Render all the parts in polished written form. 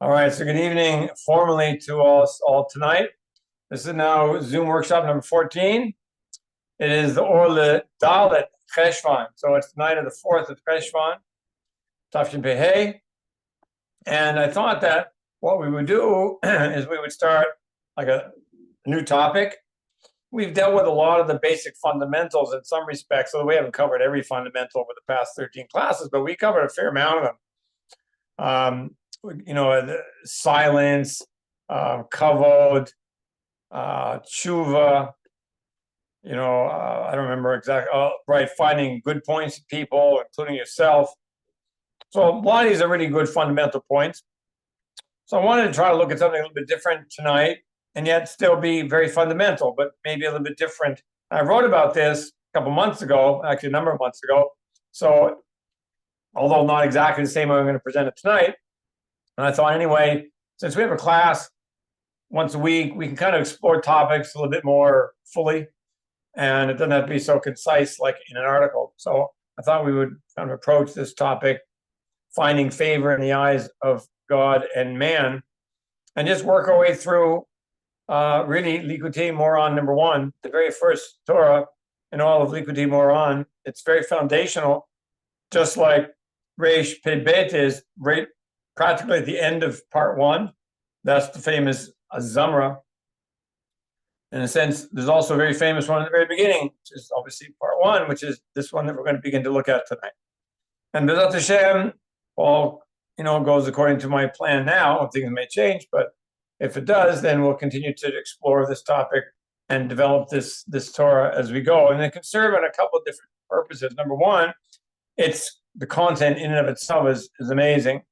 All right, so good evening formally to us all tonight. This is now Zoom workshop number 14. It is the Orle Dalet Cheshvan. So it's the night of the 4th of Cheshvan, Tafshin Pehei. And I thought that what we would do is we would start like a new topic. We've dealt with a lot of the basic fundamentals in some respects, so we haven't covered every fundamental over the past 13 classes, but we covered a fair amount of them. The silence, kavod, tshuva, I don't remember exactly, right, finding good points in people, including yourself. So a lot of these are really good fundamental points. So I wanted to try to look at something a little bit different tonight, and yet still be very fundamental, but maybe a little bit different. I wrote about this a couple months ago, actually a number of months ago. So although not exactly the same way I'm going to present it tonight, and I thought anyway, since we have a class once a week, we can kind of explore topics a little bit more fully, and it doesn't have to be so concise like in an article. So I thought we would kind of approach this topic, finding favor in the eyes of God and man, and just work our way through really Likutei Moharan number 1, the very first Torah in all of Likutei Moharan. It's very foundational, just like Reish Pei Bet is right practically at the end of part 1. That's the famous Zamra. In a sense, there's also a very famous one at the very beginning, which is obviously part 1, which is this one that we're going to begin to look at tonight. And B'ezrat Hashem, all goes according to my plan now. Things may change, but if it does, then we'll continue to explore this topic and develop this Torah as we go. And it can serve on a couple of different purposes. Number one, it's the content in and of itself is amazing.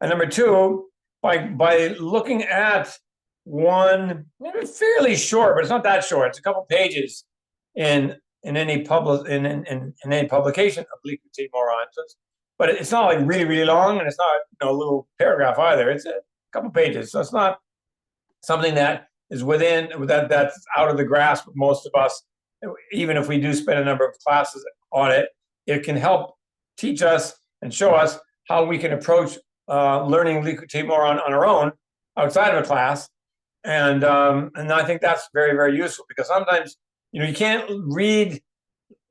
And number two, by looking at one fairly short, but it's not that short. It's a couple pages in any publication of Likutei Moharan. But it's not like really, really long, and it's not a little paragraph either. It's a couple pages, so it's not something that is that's out of the grasp of most of us. Even if we do spend a number of classes on it, it can help teach us and show us how we can approach learning Likutei Moharan on our own outside of a class, and I think that's very, very useful, because sometimes you can't read.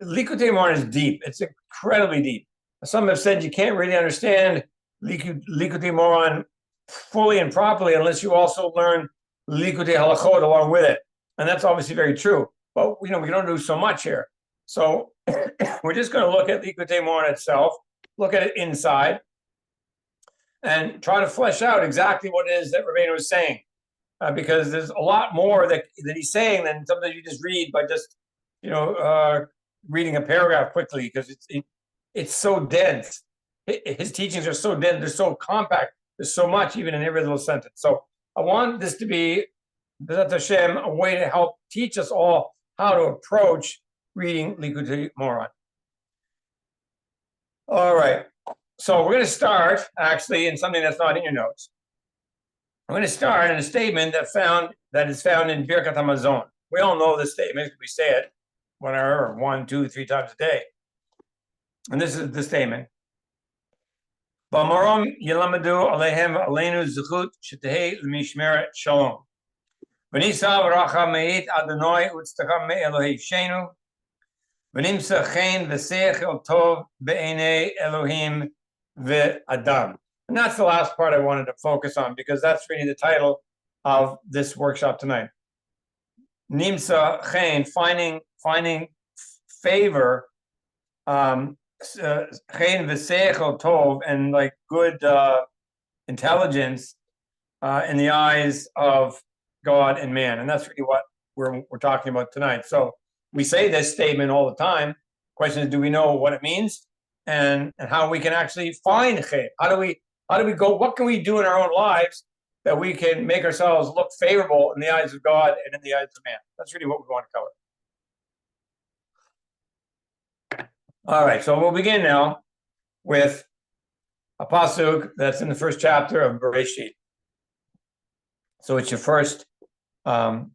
Likutei Moharan is deep; it's incredibly deep. Some have said you can't really understand Likutei Moharan fully and properly unless you also learn Likutei Halachot along with it, and that's obviously very true. But we don't do so much here, so we're just going to look at Likutei Moharan itself, look at it inside, and try to flesh out exactly what it is that Rabbeinu was saying, because there's a lot more that he's saying than something you just read by just reading a paragraph quickly, because it's so dense. His teachings are so dense, they're so compact, there's so much even in every little sentence. So I want this to be, B'ezrat Hashem, a way to help teach us all how to approach reading Likutei Moharan. All right, so we're going to start actually in something that's not in your notes. I'm going to start in a statement that is found in Birkat Hamazon. We all know this statement. We say it 1, 2, 3 times a day. And this is the statement. B'marom yilamadu alehem aleinu zechut shetehei l'mishmeret shalom. V'nisa v'racha me'it Adonai u'tztacha me'elohei shenu. V'nimsa chen v'seichel tov be'enei Elohim ve'adam. And that's the last part I wanted to focus on, because that's really the title of this workshop tonight. Nimsa chen, finding favor, chen v'seichel tov, and like good intelligence in the eyes of God and man, and that's really what we're talking about tonight. So we say this statement all the time. Question is, do we know what it means, and how we can actually find chen? How do we go? What can we do in our own lives that we can make ourselves look favorable in the eyes of God and in the eyes of man? That's really what we want to cover. All right, so we'll begin now with a pasuk that's in the first chapter of Bereshit. So it's your first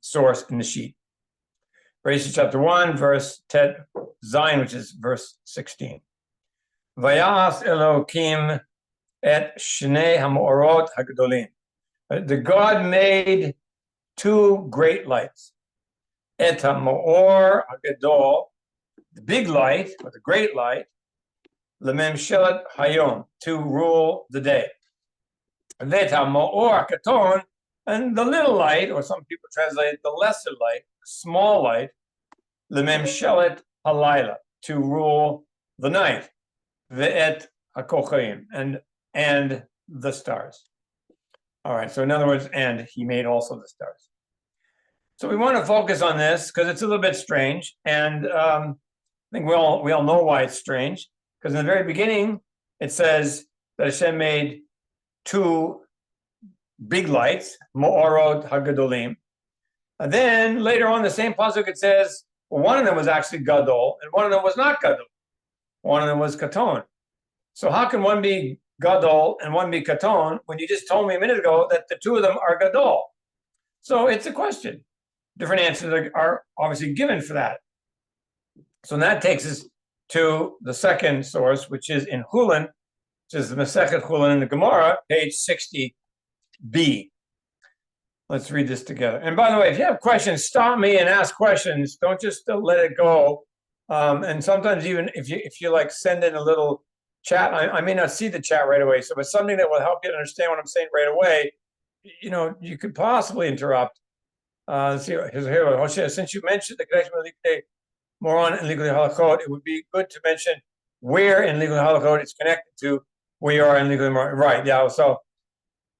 source in the sheet. Bereshit chapter 1, verse Tet Zayin, which is verse 16. Vayas Elokim et shnei hamorot hagadolim. The God made two great lights. Et hamor hagadol, the big light, or the great light, lememshelet hayom, to rule the day. Vet hamor katon, and the little light, or some people translate the lesser light, small light, lememshelet halayla, to rule the night. Ve'et hakochayim, and the stars. All right, so in other words, and he made also the stars. So we want to focus on this because it's a little bit strange, and I think we all know why it's strange. Because in the very beginning, it says that Hashem made two big lights, Mo'orot Hagadolim. And then later on, the same pasuk, it says, well, one of them was actually Gadol, and one of them was not Gadol. One of them was Katon. So how can one be Gadol and one be Katon when you just told me a minute ago that the two of them are Gadol? So it's a question. Different answers are obviously given for that. So that takes us to the second source, which is in Chullin, which is the Masechet Chullin in the Gemara, page 60b. Let's read this together. And by the way, if you have questions, stop me and ask questions. Don't just let it go. And sometimes even if you like send in a little chat, I may not see the chat right away. So if it's something that will help you to understand what I'm saying right away, you could possibly interrupt. Let's see, here, since you mentioned the connection with Likutei Moharan and Likutei Halachot, it would be good to mention where in Likutei Halachot it's connected to where you are in Likutei Moharan. Right, yeah, so,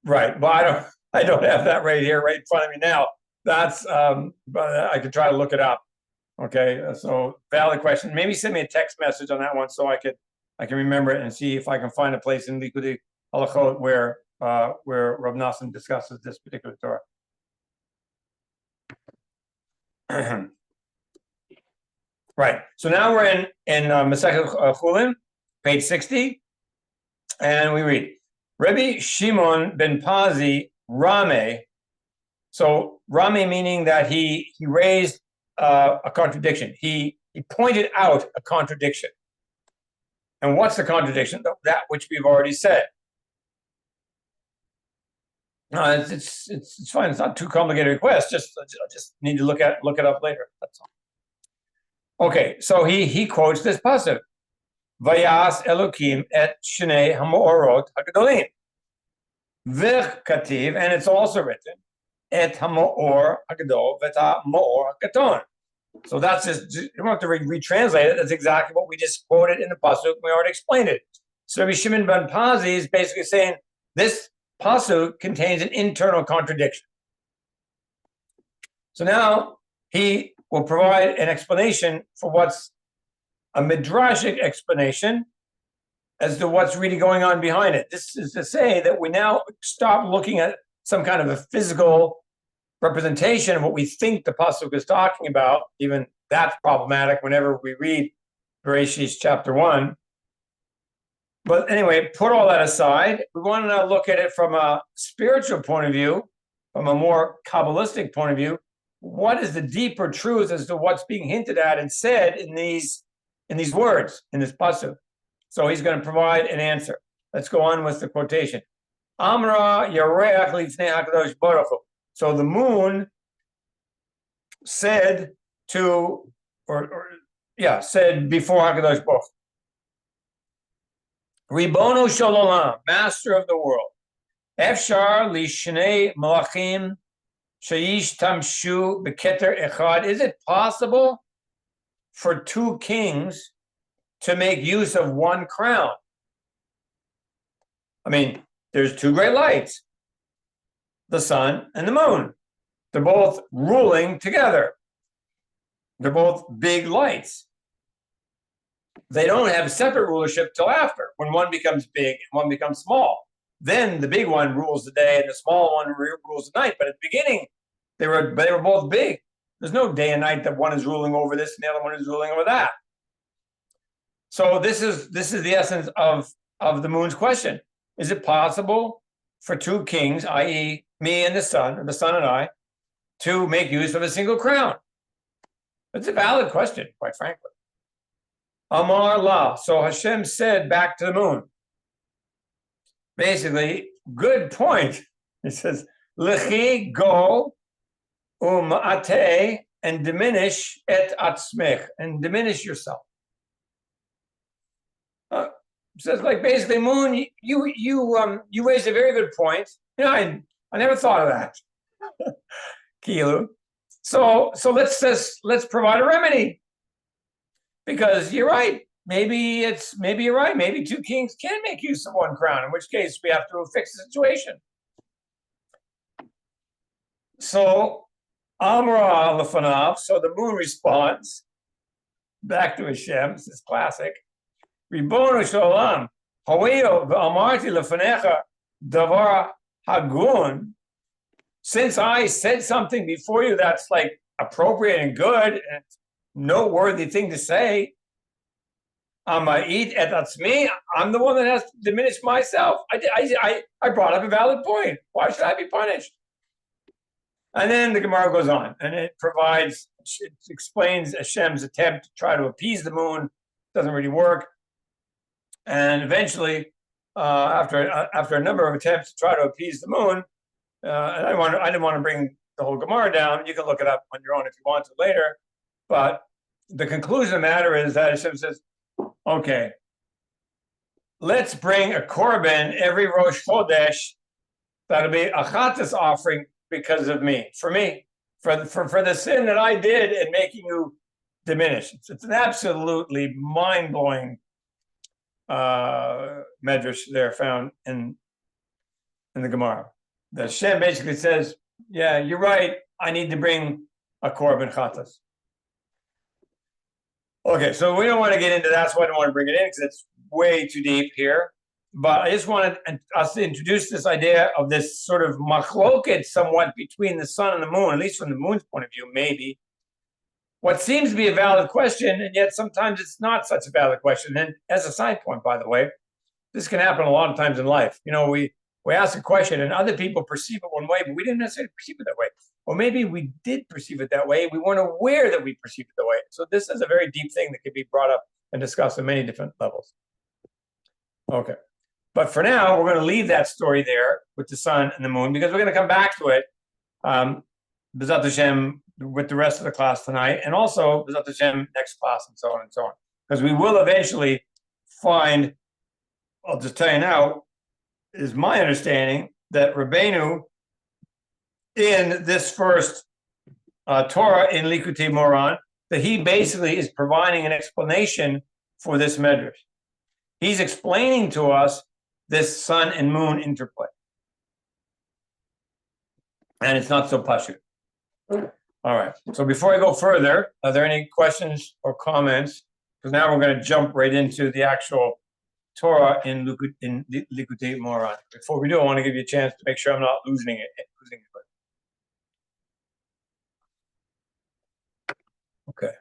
right, but I don't have that right here, right in front of me now. That's, but I could try to look it up. Okay, so valid question. Maybe send me a text message on that one so I can remember it and see if I can find a place in Likutei Halachot where Rav Nassim discusses this particular Torah. Right. So now we're in Masechet Chullin, page 60, and we read Rabbi Shimon ben Pazi Rame. So Rame meaning that he raised a contradiction. He pointed out a contradiction. And what's the contradiction? That which we've already said. It's fine. It's not too complicated a request. Just need to look it up later. That's all. Okay, so he quotes this pasuk, Vayas Elokim et Shnei Hamorot Hagadolim. V'kativ, and it's also written, Et Hamor Hagadol V'ta Mor Hakaton. So that's just, you don't have to retranslate it. That's exactly what we just quoted in the pasuk. We already explained it. So Rabbi Shimon ben Pazi is basically saying this pasuk contains an internal contradiction. So now he will provide an explanation for what's a midrashic explanation as to what's really going on behind it. This is to say that we now stop looking at some kind of a physical representation of what we think the pasuk is talking about. Even that's problematic whenever we read Bereshit chapter 1. But anyway, put all that aside. We want to now look at it from a spiritual point of view, from a more Kabbalistic point of view. What is the deeper truth as to what's being hinted at and said in these words, in this pasuk? So he's going to provide an answer. Let's go on with the quotation. Amra yareach lifnei hakadosh baruch hu. So the moon said to, said before Hakadosh Baruch Hu, Ribono shel olam, master of the world. Efshar li shnei malachim shayish tamshu beketer echad. Is it possible for two kings to make use of one crown? I mean, there's two great lights, the sun and the moon. They're both ruling together. They're both big lights. They don't have separate rulership till after, when one becomes big and one becomes small. Then the big one rules the day and the small one rules the night. But at the beginning, they were both big. There's no day and night that one is ruling over this and the other one is ruling over that. So this is the essence of the moon's question. Is it possible for two kings, i.e. me and the sun, or the sun and I, to make use of a single crown? It's a valid question, quite frankly. Amar La. So Hashem said back to the moon, basically, good point. It says, Lechi, go, ate, and diminish et atzmech, and diminish yourself. It says, like, basically, Moon, you raised a very good point. I never thought of that. Kilu. So let's provide a remedy. Because you're right. Maybe you're right. Maybe two kings can make use of one crown, in which case we have to fix the situation. So Amra Lefanav, so the moon responds back to Hashem. This is classic. Ribonu Shalom, Hawayo v'amarti lefanecha davar hagun. Since I said something before you that's like appropriate and good and noteworthy thing to say, I'm the one that has to diminish myself. I brought up a valid point. Why should I be punished? And then the Gemara goes on, and it explains Hashem's attempt to try to appease the moon. Doesn't really work. And eventually, after a number of attempts to try to appease the moon, and I didn't want to bring the whole Gemara down. You can look it up on your own if you want to later. But the conclusion of the matter is that Hashem says, okay, let's bring a korban every Rosh Chodesh. That'll be a chatas offering because of me, for the sin that I did in making you diminish. It's an absolutely mind-blowing medrash there found in the Gemara. The Hashem basically says, yeah, you're right. I need to bring a korban chatas. Okay, so we don't want to get into that, so I don't want to bring it in because it's way too deep here. But I just wanted us to introduce this idea of this sort of machloket somewhat between the sun and the moon, at least from the moon's point of view, maybe. What seems to be a valid question, and yet sometimes it's not such a valid question. And as a side point, by the way, this can happen a lot of times in life. We ask a question and other people perceive it one way, but we didn't necessarily perceive it that way. Or maybe we did perceive it that way. We weren't aware that we perceived it that way. So this is a very deep thing that can be brought up and discussed on many different levels. Okay. But for now, we're going to leave that story there with the sun and the moon because we're going to come back to it, B'ezrat Hashem, with the rest of the class tonight, and also B'ezrat Hashem next class, and so on and so on. Because we will eventually find, I'll just tell you now, is my understanding that Rabbeinu, in this first Torah in Likutei Moharan, that he basically is providing an explanation for this medrash. He's explaining to us this sun and moon interplay. And it's not so pashut. All right. So before I go further, are there any questions or comments? Because now we're going to jump right into the actual Torah in Likutei Moharan. Before we do, I want to give you a chance to make sure I'm not losing it. Okay.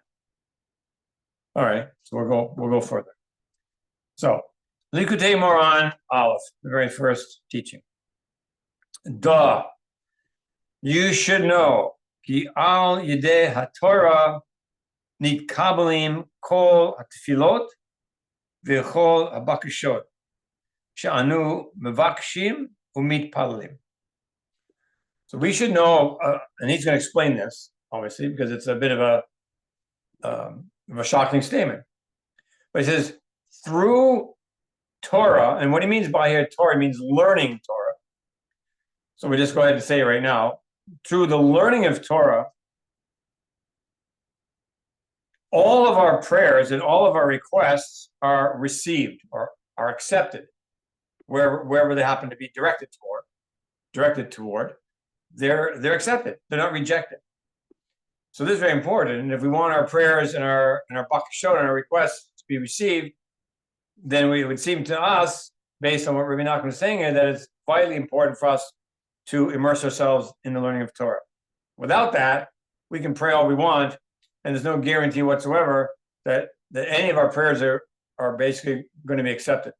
All right. So we'll go further. So Likutei Moharan Aleph, the very first teaching. Da, you should know, ki al yedei haTorah nitkabelim kol hatefillot v'chol habakashot she'anu mevakshim umitpalelim. So we should know, and he's going to explain this, obviously, because it's a bit of a shocking statement. But he says, through Torah, and what he means by here, Torah means learning Torah. So we just go ahead and say it right now. Through the learning of Torah, all of our prayers and all of our requests are received or are accepted, wherever they happen to be directed toward. They're accepted. They're not rejected. So this is very important. And if we want our prayers and our bakashot and our requests to be received, then it would seem to us, based on what Rabbi Nachman is saying here, that it's vitally important for us to immerse ourselves in the learning of Torah. Without that, we can pray all we want, and there's no guarantee whatsoever that any of our prayers are basically going to be accepted.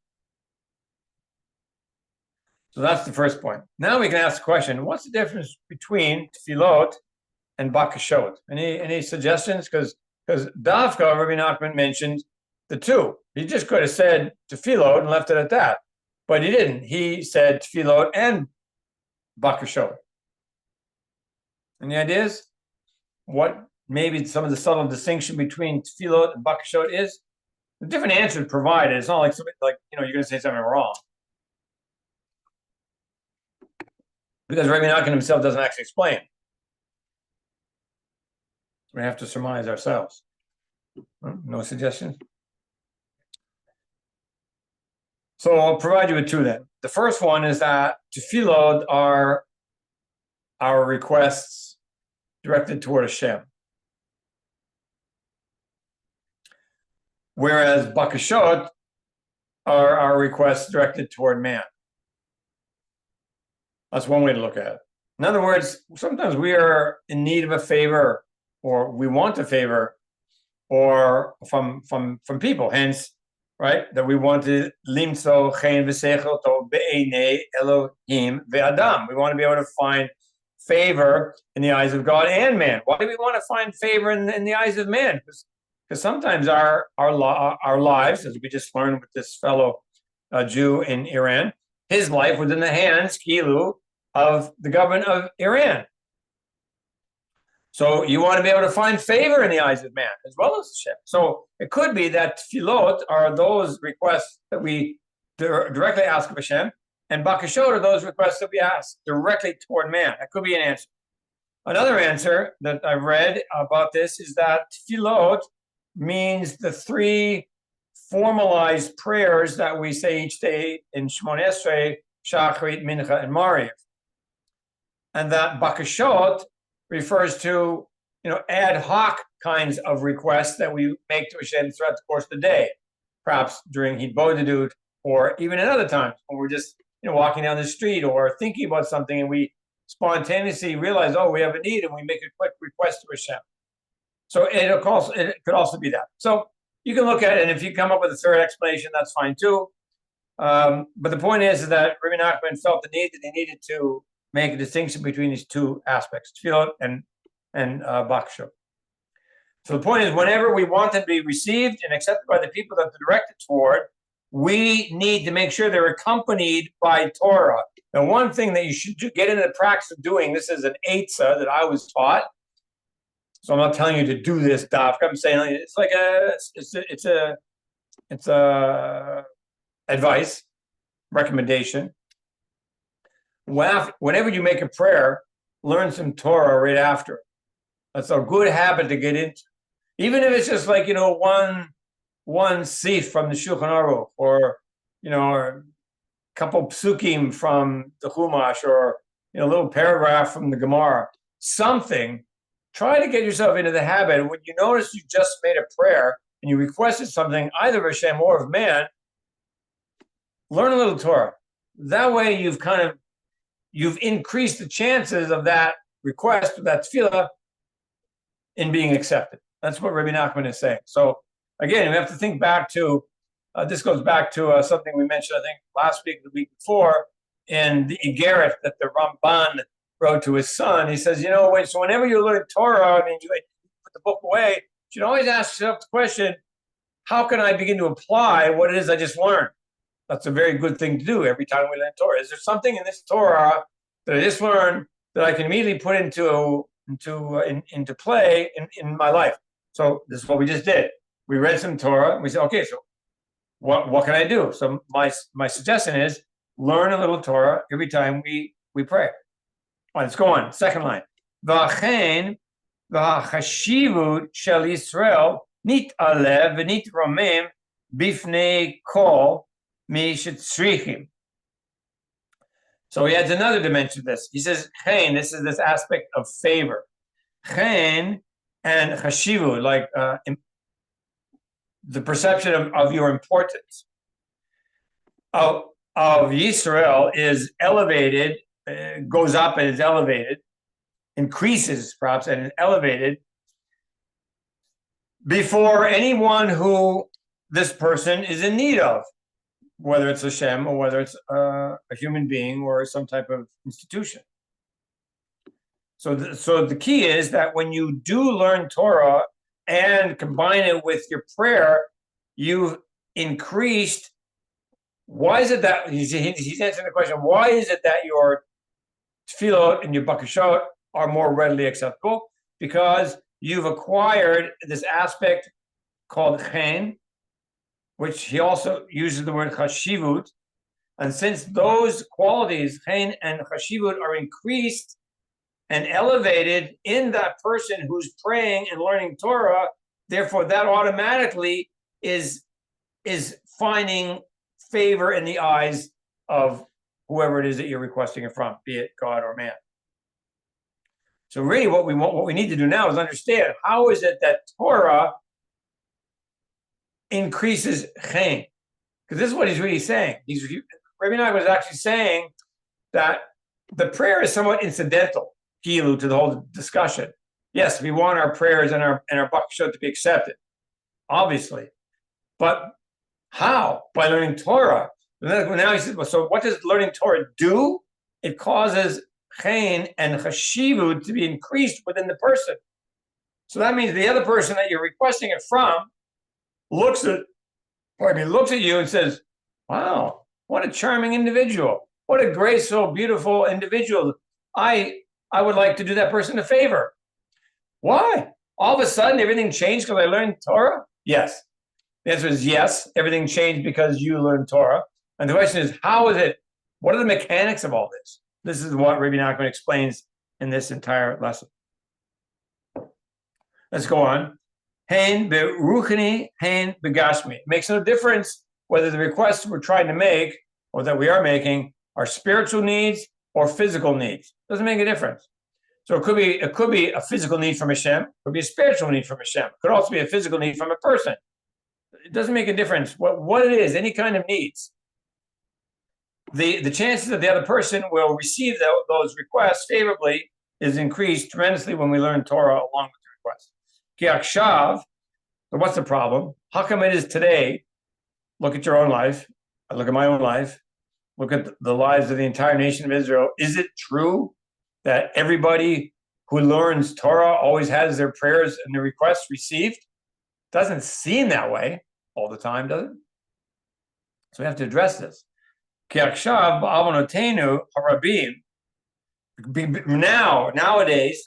So that's the first point. Now we can ask the question, what's the difference between tefillot and bakashot? Any suggestions? Because Dafka, Rabbi Nachman mentioned the two. He just could have said tefillot and left it at that. But he didn't. He said tefillot and bakashot. And the idea is what maybe some of the subtle distinction between tefillot and bakashot is. The different answers provided. It's not like something like, you're going to say something wrong. Because Rabbi Nachman himself doesn't actually explain. We have to surmise ourselves. No suggestions? So I'll provide you with two then. The first one is that tefillot are our requests directed toward Hashem. Whereas bakashot are our requests directed toward man. That's one way to look at it. In other words, sometimes we are in need of a favor, or we want a favor, or from people. Hence, right, that we want to limso chen v'sechel tov be'einei Elohim ve'adam. We want to be able to find favor in the eyes of God and man. Why do we want to find favor in the eyes of man? Because sometimes our lives, as we just learned with this fellow Jew in Iran, his life was in the hands, kilu, of the government of Iran. So you want to be able to find favor in the eyes of man as well as Hashem. So it could be that tefillot are those requests that we directly ask of Hashem, and bakashot are those requests that we ask directly toward man. That could be an answer. Another answer that I've read about this is that tefillot means the three formalized prayers that we say each day in Shemona Esrei, Shachrit, Mincha, and Mariv. And that bakashot refers to, ad hoc kinds of requests that we make to Hashem throughout the course of the day, perhaps during Hitbodedut, or even at other times when we're just, walking down the street or thinking about something and we spontaneously realize, we have a need, and we make a quick request to Hashem. So it could also be that. So you can look at it, and if you come up with a third explanation, that's fine too. But the point is that Rabbi Nachman felt the need that he needed to make a distinction between these two aspects, tefillah and bakashot. So the point is, whenever we want them to be received and accepted by the people that they're directed toward, we need to make sure they're accompanied by Torah. And one thing that you should get into the practice of doing, this is an eitzah that I was taught. So I'm not telling you to do this stuff. I'm saying it's like it's a advice, recommendation. Whenever you make a prayer, learn some Torah right after. That's a good habit to get into. Even if it's just like, one sif from the Shulchan Aruch, or, a couple psukim from the Chumash, or, a little paragraph from the Gemara, something. Try to get yourself into the habit. And when you notice you just made a prayer and you requested something, either of Hashem or of man, learn a little Torah. That way you've increased the chances of that request, of that tefillah, in being accepted. That's what Rabbi Nachman is saying. So again, we have to think back to, this goes back to something we mentioned, I think, last week, the week before, in the Iggeret that the Ramban wrote to his son. He says, so whenever you learn Torah, you put the book away, you should always ask yourself the question, how can I begin to apply what it is I just learned? That's a very good thing to do every time we learn Torah. Is there something in this Torah that I just learned that I can immediately put into play in my life? So this is what we just did. We read some Torah, and we said, okay, so what can I do? So my suggestion is learn a little Torah every time we pray. All right, let's go on. Second line. V'achen v'hachashivut shel Yisrael nit'alev v'nitromem bifnei kol mi shetzrichim. So he adds another dimension to this. He says, chen, this is this aspect of favor. Chen and chashivut, like the perception of your importance of Yisrael is elevated, goes up and is elevated, increases perhaps and is elevated before anyone who this person is in need of, whether it's Hashem or whether it's a human being or some type of institution. So the key is that when you do learn Torah and combine it with your prayer, you've increased Why is it that he's answering the question? Why is it that your tefillah and your bakashot are more readily acceptable? Because you've acquired this aspect called chen, which he also uses the word chashivut. And since those qualities, chen and chashivut, are increased and elevated in that person who's praying and learning Torah, therefore that automatically is finding favor in the eyes of whoever it is that you're requesting it from, be it God or man. So really what we need to do now is understand, how is it that Torah increases chen? Because this is what he's really saying. Rabbi Yaakov was actually saying that the prayer is somewhat incidental, to the whole discussion. Yes, we want our prayers and our bakashot to be accepted, obviously. But how? By learning Torah. Now he says, so what does learning Torah do? It causes chen and chashivut to be increased within the person. So that means the other person that you're requesting it from looks at you and says, wow, what a charming individual. What a graceful, beautiful individual. I would like to do that person a favor. Why? All of a sudden, everything changed because I learned Torah? Yes. The answer is yes. Everything changed because you learned Torah. And the question is, how is it? What are the mechanics of all this? This is what Rabbi Yaakov explains in this entire lesson. Let's go on. Hein beruchni, hein begashmi. It makes no difference whether the requests we're trying to make or that we are making are spiritual needs or physical needs. Doesn't make a difference. So it could be a physical need from Hashem. It could be a spiritual need from Hashem. It could also be a physical need from a person. It doesn't make a difference what it is, any kind of needs. The chances that the other person will receive those requests favorably is increased tremendously when we learn Torah along with the request. Ki akshav, so what's the problem? How come it is today? Look at your own life. I look at my own life. Look at the lives of the entire nation of Israel. Is it true that everybody who learns Torah always has their prayers and their requests received? Doesn't seem that way all the time, does it? So we have to address this. Nowadays,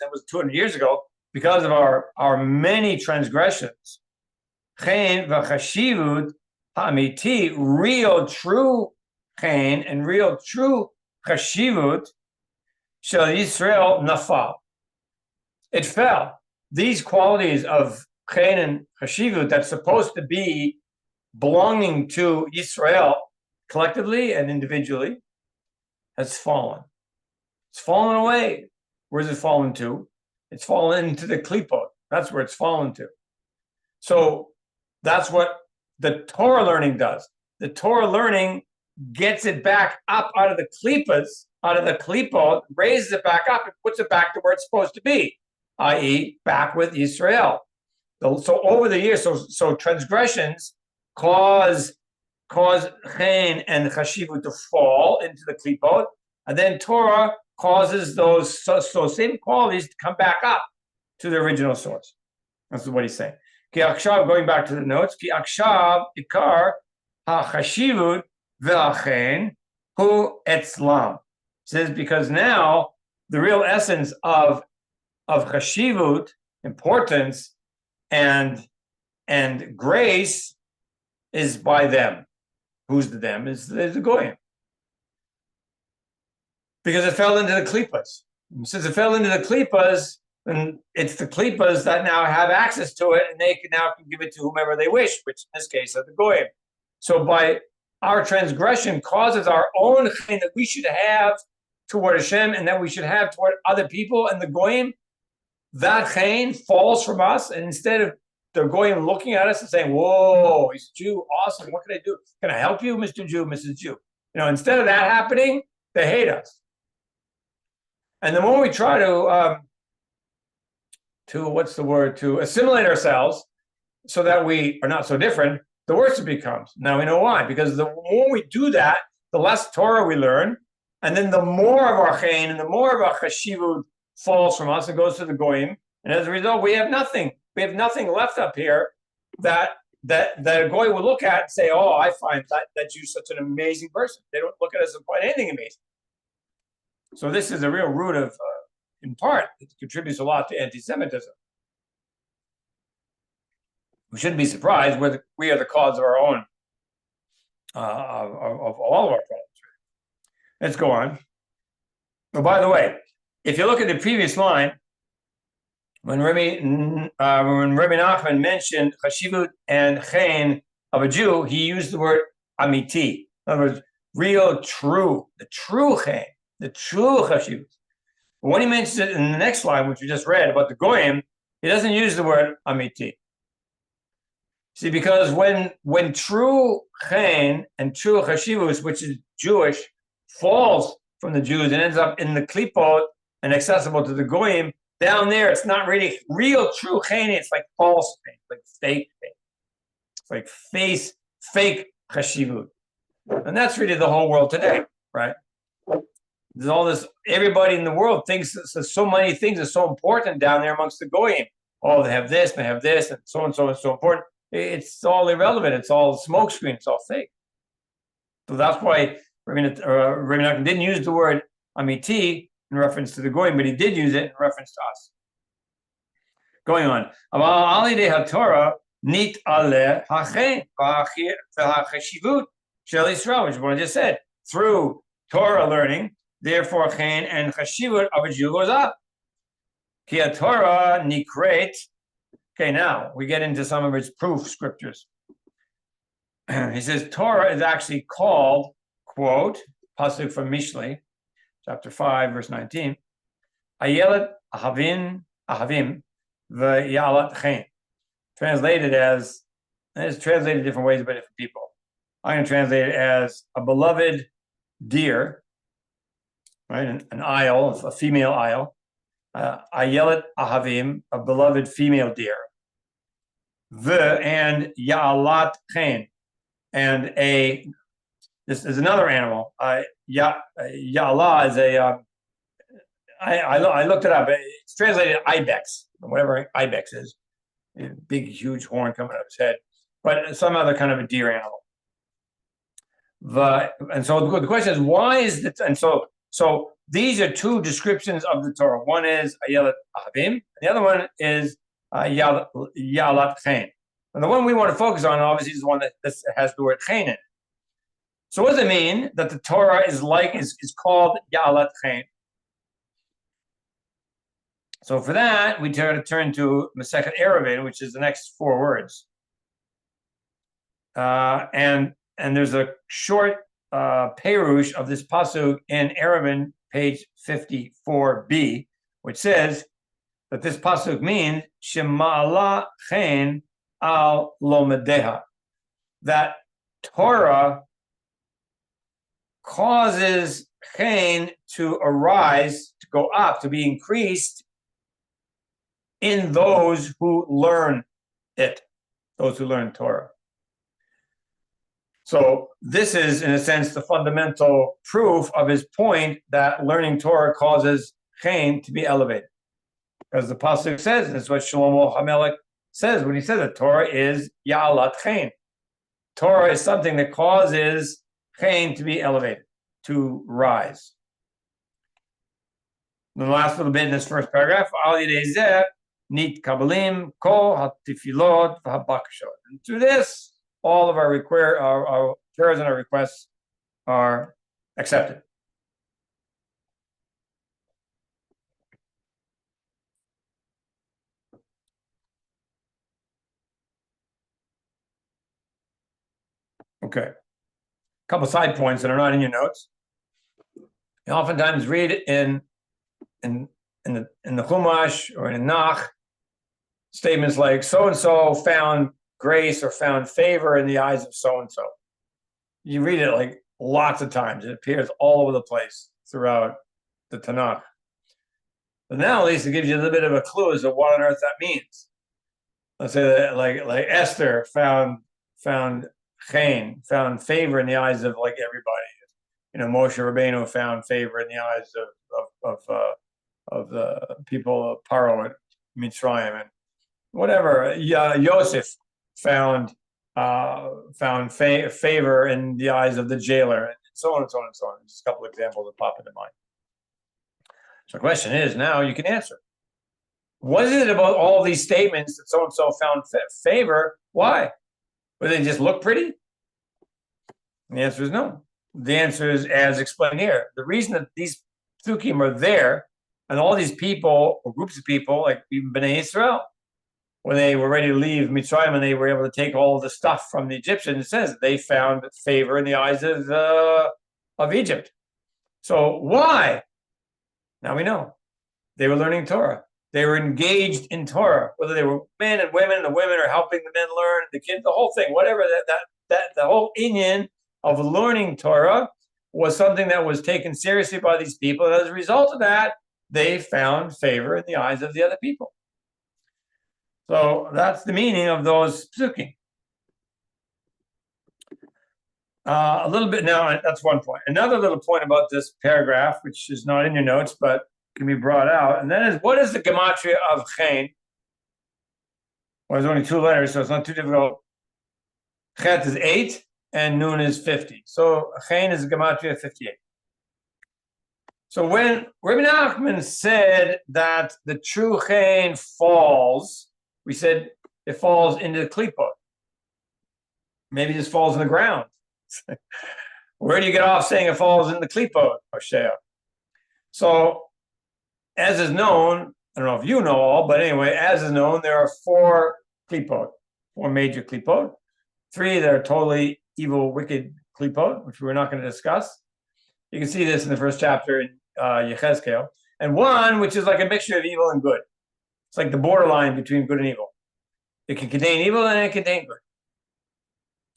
that was 200 years ago, because of our many transgressions, real true chen and real true chashivut, shel Yisrael nafal. It fell. These qualities of chen and chashivut that's supposed to be belonging to Yisrael collectively and individually has fallen. It's fallen away. Where's it fallen to? It's fallen into the klipot. That's where it's fallen to. So that's what the Torah learning does. The Torah learning gets it back up out of the klipos, out of the klipot, raises it back up and puts it back to where it's supposed to be, i.e., back with Israel. So over the years, so transgressions cause chen and chashivut to fall into the klipot, and then Torah causes those same qualities to come back up to the original source. That's what he's saying. Ki akshav, going back to the notes, ki akshav ikar ha-chashivut ve'achen hu etzlam. Says because now the real essence of chashivut, importance, and grace is by them. Who's the them? Is the goyim. Because it fell into the klipos. Since it fell into the klipos, then it's the klipos that now have access to it, and they can give it to whomever they wish, which in this case are the goyim. So by our transgression causes our own chen that we should have toward Hashem and that we should have toward other people and the goyim, that chen falls from us, and instead of the goyim looking at us and saying, whoa, he's a Jew, awesome, what can I do? Can I help you, Mr. Jew, Mrs. Jew? Instead of that happening, they hate us. And the more we try to assimilate ourselves so that we are not so different, the worse it becomes. Now we know why, because the more we do that, the less Torah we learn, and then the more of our chen and the more of our chashivut falls from us and goes to the goyim, and as a result, we have nothing. We have nothing left up here that a goy will look at and say, "Oh, I find that Jew's such an amazing person." They don't look at us and find anything amazing. So this is a real root of, in part, it contributes a lot to anti-Semitism. We shouldn't be surprised. We are the cause of our own, of all of our problems. Let's go on. Oh, by the way, if you look at the previous line, when Rabbi Nachman mentioned chashivut and chen of a Jew, he used the word amiti. In other words, real, true, the true chen, the true chashivut. But when he mentions it in the next line, which we just read about the goyim, he doesn't use the word amiti. See, because when true chen and true chashivus, which is Jewish, falls from the Jews and ends up in the klipot and accessible to the goyim, down there, it's not really real, true chen. It's like false chen, like fake chen. It's like fake chashivut. And that's really the whole world today, right? There's all this, everybody in the world thinks so many things are so important down there amongst the goyim. Oh, they have this, and so and so is so important. It's all irrelevant. It's all smokescreen. It's all fake. So that's why Rabbi Nachman didn't use the word amiti in reference to the goyim, but he did use it in reference to us. Going on. Torah nit ale hachen v'chashivut shel Yisrael, which is what I just said. Through Torah learning, therefore chen and chashivut of a Jew goes up. Ki Torah nikret. Okay, now we get into some of its proof scriptures. He says Torah is actually called, quote, pasuk from Mishlei, chapter 5, verse 19, Ayelet ahavim v'yalat chen. Translated as, and it's translated different ways by different people. I'm going to translate it as a beloved deer, right? An isle, a female isle. Ayelet ahavim, a beloved female deer. And yalat chen, and this is another animal. Ya'ala is a. I looked it up. It's translated ibex, whatever ibex is. A big, huge horn coming out of his head, but some other kind of a deer animal. And so the question is, why is it? And so these are two descriptions of the Torah. One is Ayelet Ahavim, and the other one is Yalat chen. And the one we want to focus on, obviously, is the one that has the word chen in it. So what does it mean that the Torah is called Yalat chen? So for that, we turn to Masechet Eruvin, which is the next 4 words. And there's a short perush of this pasuk in Eruvin, page 54b, which says that this pasuk means Shema'ala chen al lomedeha, that Torah causes chen to arise, to go up, to be increased in those who learn it, those who learn Torah. So this is, in a sense, the fundamental proof of his point that learning Torah causes chen to be elevated. Because the pasuk says, and it's what Shlomo HaMelech says when he says that Torah is Ya'alat chen. Torah is something that causes chen to be elevated, to rise. And the last little bit in this first paragraph, Al Yidei Zeh Nit Kabalim Kol HaTefillot V'HaBakashot. And through this, all of our prayers and our requests are accepted. Okay. A couple side points that are not in your notes. You oftentimes read in the Chumash or in Nach statements like so and so found grace or found favor in the eyes of so and so. You read it like lots of times. It appears all over the place throughout the Tanakh. But now at least it gives you a little bit of a clue as to what on earth that means. Let's say that like Esther found chen, found favor in the eyes of like everybody. You know, Moshe Rabbeinu found favor in the eyes of the people of Paro and Mitzrayim and whatever. Yosef found found favor in the eyes of the jailer, and so on and so on and so on. Just a couple of examples that pop into mind. So the question is, now you can answer. Was it about all these statements that so-and-so found favor? Why? Would they just look pretty? And the answer is no. The answer is as explained here. The reason that these psukim are there, and all these people, or groups of people, like even Bnei Israel, when they were ready to leave Mitzrayim and they were able to take all the stuff from the Egyptians, it says they found favor in the eyes of Egypt. So why? Now we know. They were learning Torah. They were engaged in Torah, whether they were men and women, and the women are helping the men learn, the kids, the whole thing, whatever, that the whole inyan of learning Torah was something that was taken seriously by these people. And as a result of that, they found favor in the eyes of the other people. So that's the meaning of those psukim. A little bit now, that's one point. Another little point about this paragraph, which is not in your notes, but can be brought out, and that is, what is the gematria of chen? Well, there's only 2 letters, so it's not too difficult. Chet is 8, and nun is 50. So chen is a gematria of 58. So when Rabbi Nachman said that the true chen falls, we said it falls into the klipot. Maybe this falls in the ground. Where do you get off saying it falls in the klipot, Hoshea? So, as is known, I don't know if you know all, but anyway, as is known, there are 4 klipot, 4 major klipot, 3 that are totally evil, wicked klipot, which we're not going to discuss. You can see this in the first chapter in Yechezkel, and 1 which is like a mixture of evil and good. It's like the borderline between good and evil. It can contain evil and it can contain good.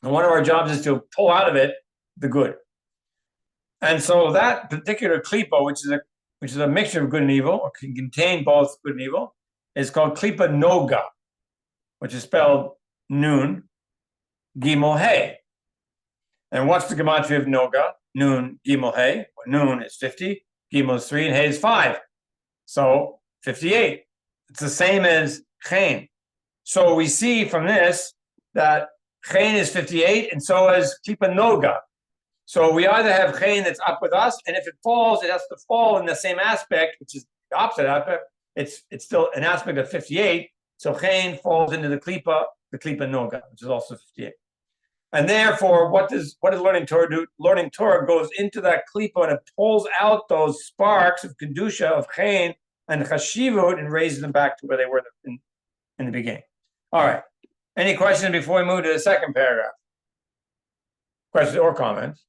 And one of our jobs is to pull out of it the good. And so that particular klipa, which is a mixture of good and evil, or can contain both good and evil, is called klipa noga, which is spelled nun, gimel hey. And what's the gematria of noga? Nun, gimel hey. Well, nun is 50, gimel is 3, and hey is 5. So 58. It's the same as chen. So we see from this that chen is 58, and so is klipa noga. So we either have chen that's up with us, and if it falls, it has to fall in the same aspect, which is the opposite aspect. It's still an aspect of 58. So chen falls into the klipa noga, which is also 58. And therefore, what does learning Torah do? Learning Torah goes into that klipa and it pulls out those sparks of kedusha, of chen and chashivut, and raises them back to where they were in the beginning. All right. Any questions before we move to the second paragraph? Questions or comments?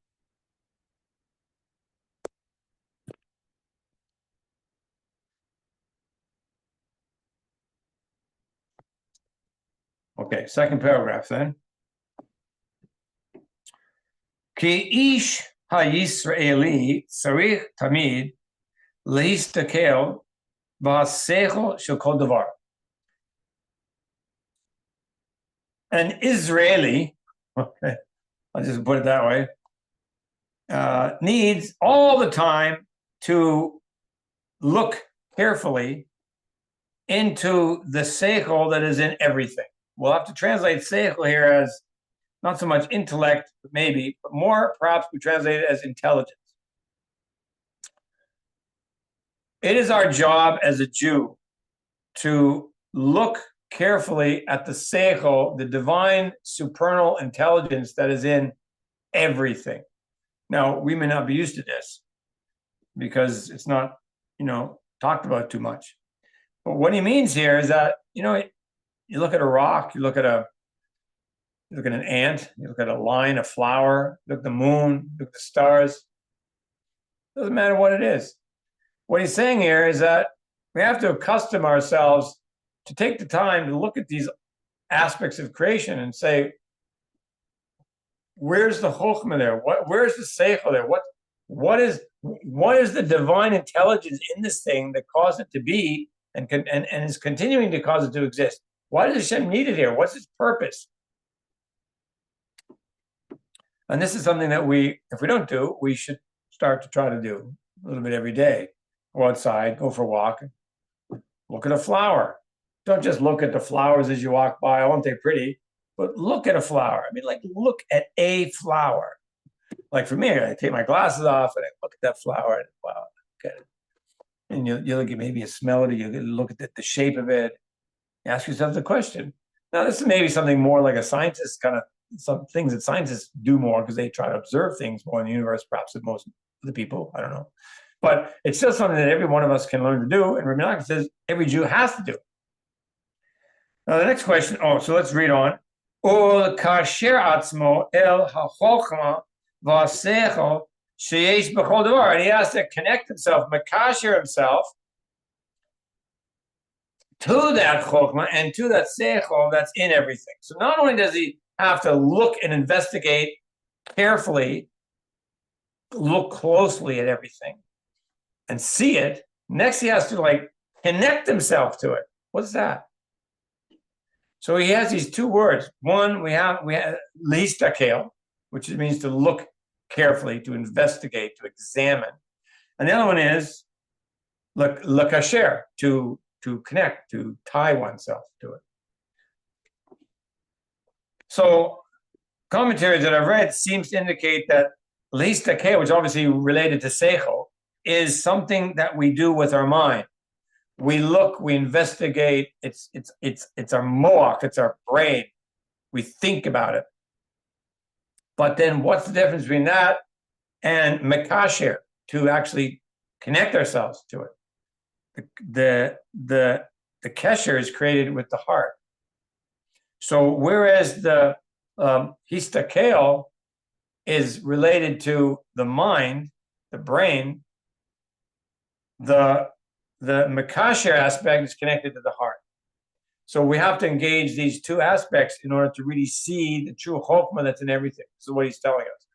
Okay, second paragraph then. Ki ish ha-Yisraeli tzarich tamid lehistakel b'haseichel shel kol davar. An Israeli, okay, I'll just put it that way, needs all the time to look carefully into the seichel that is in everything. We'll have to translate seichel here as not so much intellect, maybe, but more perhaps we translate it as intelligence. It is our job as a Jew to look carefully at the seichel, the divine supernal intelligence that is in everything. Now, we may not be used to this because it's not, talked about too much. But what he means here is that, you look at a rock, you look at an ant, you look at a line, a flower, look at the moon, look at the stars. Doesn't matter what it is. What he's saying here is that we have to accustom ourselves to take the time to look at these aspects of creation and say, where's the chokhmah there? Where's the seichel there? What is the divine intelligence in this thing that caused it to be and is continuing to cause it to exist? Why does Hashem need it here? What's its purpose? And this is something that if we don't do, we should start to try to do a little bit every day. Go outside, go for a walk, look at a flower. Don't just look at the flowers as you walk by. Aren't they pretty? but look at a flower. I mean, like, look at a flower. Like for me, I take my glasses off and I look at that flower and wow, look at it. And you look at, maybe you smell it, or you look at the shape of it. You ask yourself the question. Now, this is maybe something more like a scientist kind of, some things that scientists do more because they try to observe things more in the universe, perhaps than most of the people. I don't know. But it's still something that every one of us can learn to do. And Rabbi Yaakov says every Jew has to do. Now, the next question, so let's read on. Ul kasher atzmo el ha-chochma v'asechel sheyesh b'chol davar. And he has to connect himself, makasher himself, to that chokhmah and to that seichel that's in everything. So not only does he have to look and investigate carefully, look closely at everything and see it, next he has to like connect himself to it. What's that? So he has these two words. One, we have listakel, which means to look carefully, to investigate, to examine. And the other one is lakasher, to connect, to tie oneself to it. So commentaries that I've read seems to indicate that listakel, which obviously related to seichel, is something that we do with our mind. We look, we investigate. It's our moach, it's our brain. We think about it. But then, what's the difference between that and makasher, to actually connect ourselves to it? The kesher is created with the heart. So whereas the histakel is related to the mind, the brain, the makasher aspect is connected to the heart. So we have to engage these two aspects in order to really see the true chokhmah that's in everything. This is what he's telling us.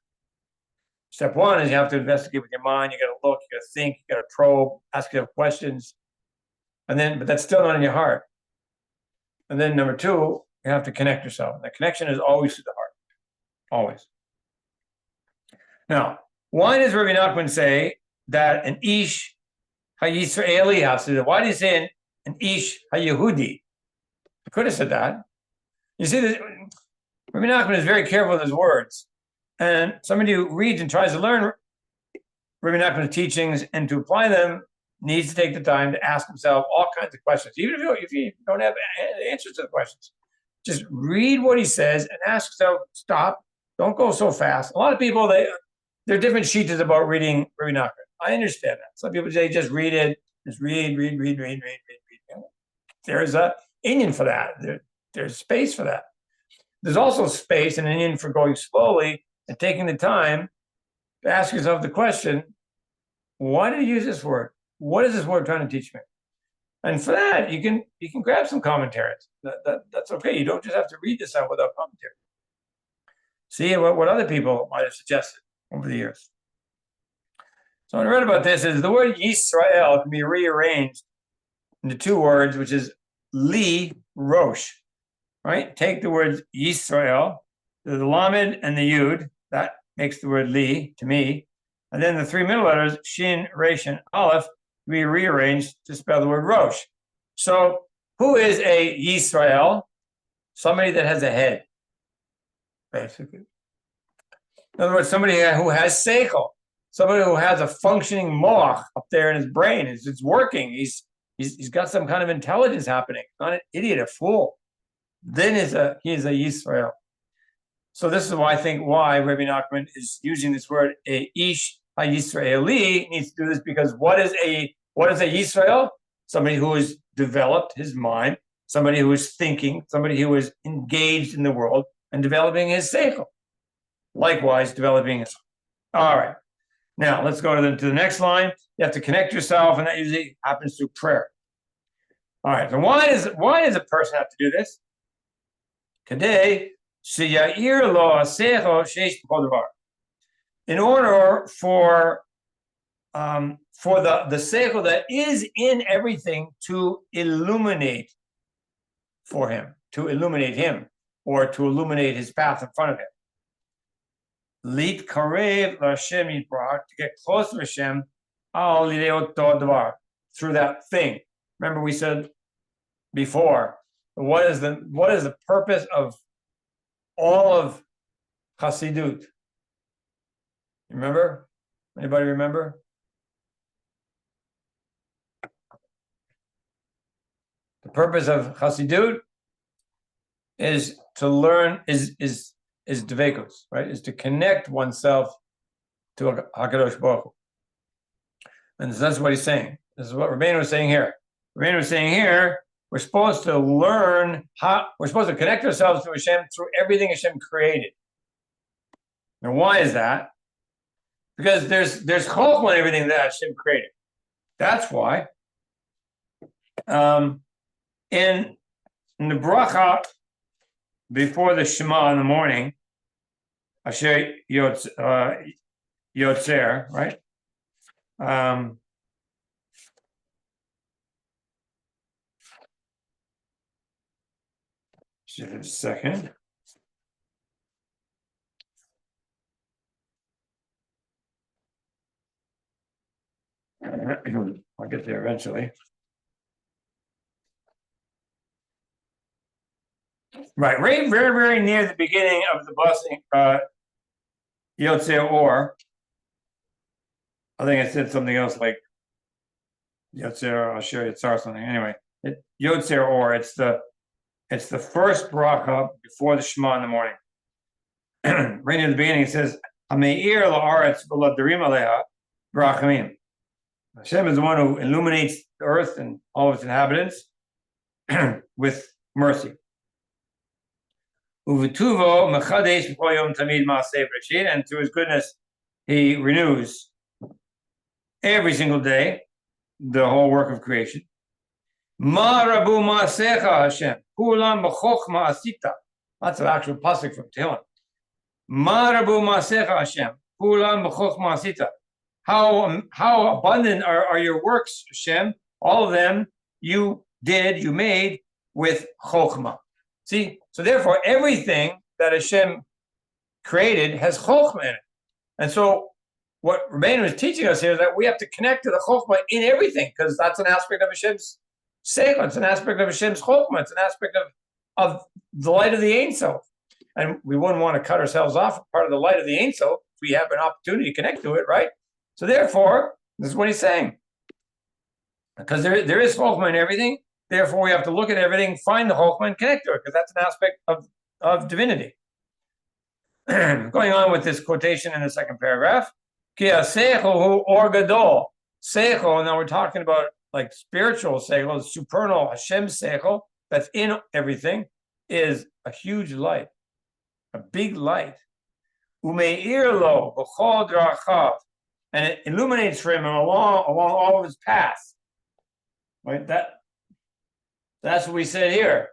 Step one is you have to investigate with your mind. You got to look, you got to think, you got to probe, ask yourself questions. And then, but that's still not in your heart. And then number two, you have to connect yourself. The connection is always to the heart. Always. Now, why does Rabbi Nachman say that an ish ha-Yisraeli has to do that? Why do you say an ish ha-Yehudi? I could have said that. You see, Rabbi Nachman is very careful with his words. And somebody who reads and tries to learn Rabbi Nachman's teachings and to apply them needs to take the time to ask himself all kinds of questions, even if you don't have answers to the questions. Just read what he says and ask yourself, stop, don't go so fast. A lot of people, there are different sheets about reading Rabbi Nachman. I understand that. Some people say just read it, just read. There's an Indian for that. There's space for that. There's also space and an Indian for going slowly and taking the time to ask yourself the question, why did he use this word? What is this word trying to teach me? And for that, you can grab some commentaries. That's okay. You don't just have to read this out without commentary. See what other people might have suggested over the years. So what I read about this is the word Yisrael can be rearranged into two words, which is Li Rosh. Right? Take the words Yisrael, the Lamed and the Yud, that makes the word Li to me. And then the three middle letters, Shin, Resh, and Aleph, be rearranged to spell the word Rosh. So who is a Yisrael? Somebody that has a head, basically. In other words, somebody who has seichel, somebody who has a functioning moach up there in his brain. It's working. He's got some kind of intelligence happening. Not an idiot, a fool. Then he is a Yisrael. So this is why I think Rabbi Nachman is using this word a ish ha-Yisraeli needs to do this, because what is a Yisrael? Somebody who has developed his mind, somebody who is thinking, somebody who is engaged in the world and developing his seichel. Likewise, developing his. All right. Now let's go to the next line. You have to connect yourself, and that usually happens through prayer. All right. So why does a person have to do this? Kadei sheyair lo seichel sheish b'chol davar. In order for the seichel that is in everything to illuminate for him, to illuminate him, or to illuminate his path in front of him. Lit karev l'Hashem yitbarach, to get close to Hashem, al yidei oto davar, through that thing. Remember we said before, what is the purpose of all of Hasidut. Remember? Anybody remember? The purpose of Hasidut is to learn, is dvekus, right? Is to connect oneself to HaKadosh Baruch Hu. And that's what he's saying. This is what Rabbeinu was saying here. Rabbeinu was saying here, we're supposed to learn how, we're supposed to connect ourselves to Hashem through everything Hashem created. Now, why is that? Because there's chokhmah in everything that Hashem created. That's why. In the bracha before the Shema in the morning, Asher Yotzer, right? Just a second. I'll get there eventually. Right, very, very near the beginning of the blessing, Yotzer Or. I think I said something else like Yotzer, Asher Yitzar, something. Anyway, Yotzer Or. It's the first bracha before the Shema in the morning. Right near the beginning, it says, "Hameir la'aretz v'ladarim aleha b'rachamim." Hashem is the one who illuminates the earth and all of its inhabitants with mercy. Uvetuvo mechadesh b'kol yom tamid ma'aseh Bereshit, and through His goodness, He renews every single day the whole work of creation. Ma rabu ma'asecha Hashem, kulam b'chochma asita. That's an actual pasuk from Tehillim. Ma rabu ma'asecha Hashem, kulam b'chochma asita. How abundant are your works, Hashem? All of them you made with chokhmah. See, so therefore everything that Hashem created has chokhmah in it. And so what Rabbeinu is teaching us here is that we have to connect to the chokhmah in everything, because that's an aspect of Hashem's seichel, it's an aspect of Hashem's chokhmah, it's an aspect of the light of the Ein Sof. And we wouldn't want to cut ourselves off from part of the light of the Ein Sof if we have an opportunity to connect to it, right? So therefore, this is what he's saying. Because there is chokhmah in everything, therefore we have to look at everything, find the chokhmah, and connect to it, because that's an aspect of divinity. Going on with this quotation in the second paragraph. Ki ha-seichel or gadol. Seichel, now we're talking about like spiritual seichel, supernal Hashem seichel, that's in everything, is a huge light, a big light. Umeir lo b'chol drachav. And it illuminates for him along all of his paths. Right? That's what we said here.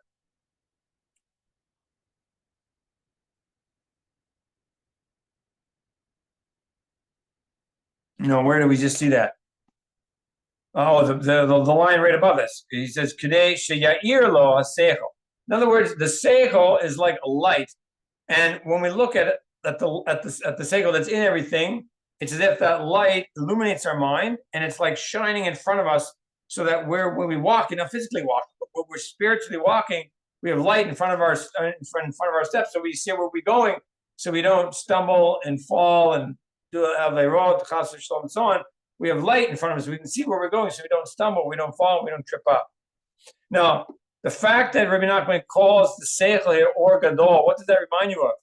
No, where did we just see that? Oh, the line right above this. He says, "K'nei sheyair lo ha-seichel." In other words, the seichel is like a light, and when we look at it, at the seichel that's in everything, it's as if that light illuminates our mind, and it's like shining in front of us, so that when we walk, not physically walking, but when we're spiritually walking, we have light in front of our steps, so we see where we're going, so we don't stumble and fall and do averot, chas v'shalom, and so on. We have light in front of us, so we can see where we're going, so we don't stumble, we don't fall, we don't trip up. Now, the fact that Rabbi Nachman calls the seichel here or gadol, what does that remind you of?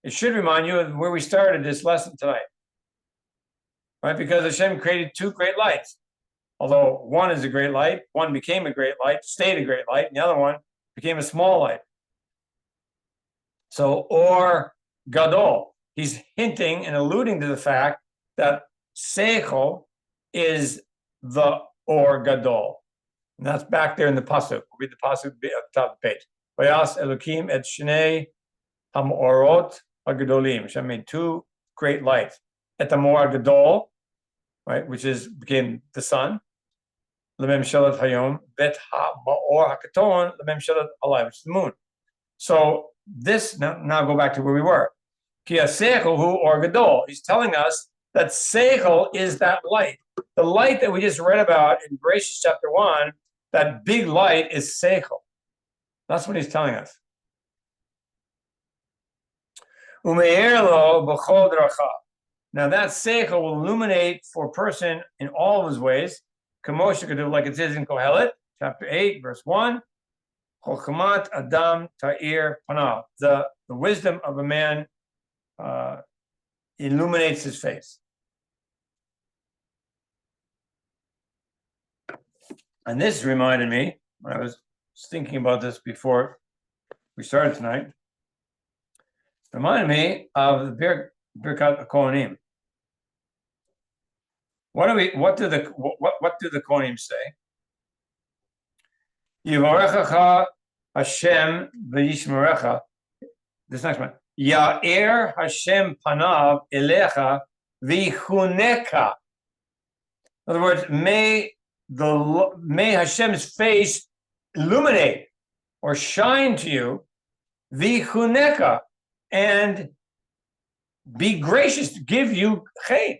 It should remind you of where we started this lesson tonight. Right? Because Hashem created two great lights. Although one is a great light, one became a great light, stayed a great light, and the other one became a small light. So, or gadol, he's hinting and alluding to the fact that seichel is the or gadol. And that's back there in the pasuk. Read the pasuk at the top of the page. Vayas Elokim et shnei hamorot hagadolim. Hashem made two great lights. Et hamor gadol, right, which became the sun. Lemem shalat hayom. Bet ha'maor hakaton. Lemem shalat alay, which is the moon. So this now go back to where we were. Ki ha-seichel hu or gadol. He's telling us that seichel is that light. The light that we just read about in Bereshit chapter 1, that big light is seichel. That's what he's telling us. Ume'er lo b'chol dracha. Now that seichel will illuminate for a person in all of his ways. Kamosha Keduv, like it says in Kohelet, chapter 8, verse 1. Chochamat Adam Ta'ir Panav. The wisdom of a man illuminates his face. And this reminded me, when I was thinking about this before we started tonight, reminded me of the Birkat Kohanim. What do the Kohanim say? Yivarechacha Hashem v'yishmerecha. This next one. Ya'er Hashem panav elecha v'chuneka. In other words, may Hashem's face illuminate or shine to you, v'chuneka, and be gracious to give you chen.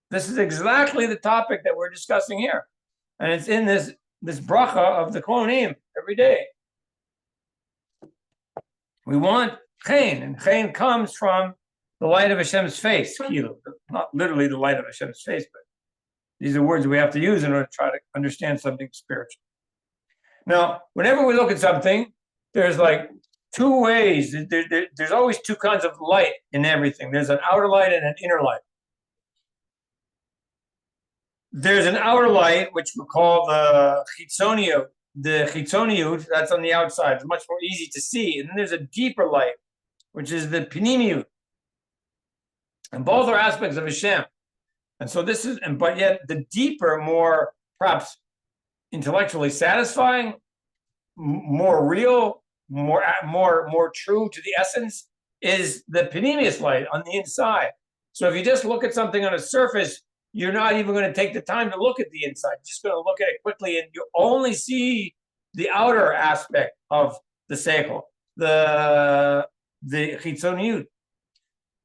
This is exactly the topic that we're discussing here, and it's in this bracha of the Kohanim every day. We want chen, and chen comes from the light of Hashem's face. Not literally the light of Hashem's face, but these are words we have to use in order to try to understand something spiritual. Now, whenever we look at something, there's like two ways. There's always two kinds of light in everything. There's an outer light and an inner light. There's an outer light, which we call the chitzoniyut, that's on the outside. It's much more easy to see. And then there's a deeper light, which is the pinimiyut. And both are aspects of Hashem. And so this is, but yet the deeper, more perhaps intellectually satisfying, more real, more true to the essence is the pinimius light on the inside. So if you just look at something on a surface, you're not even going to take the time to look at the inside. You're just going to look at it quickly, and you only see the outer aspect of the seichel, the chitzoniyut.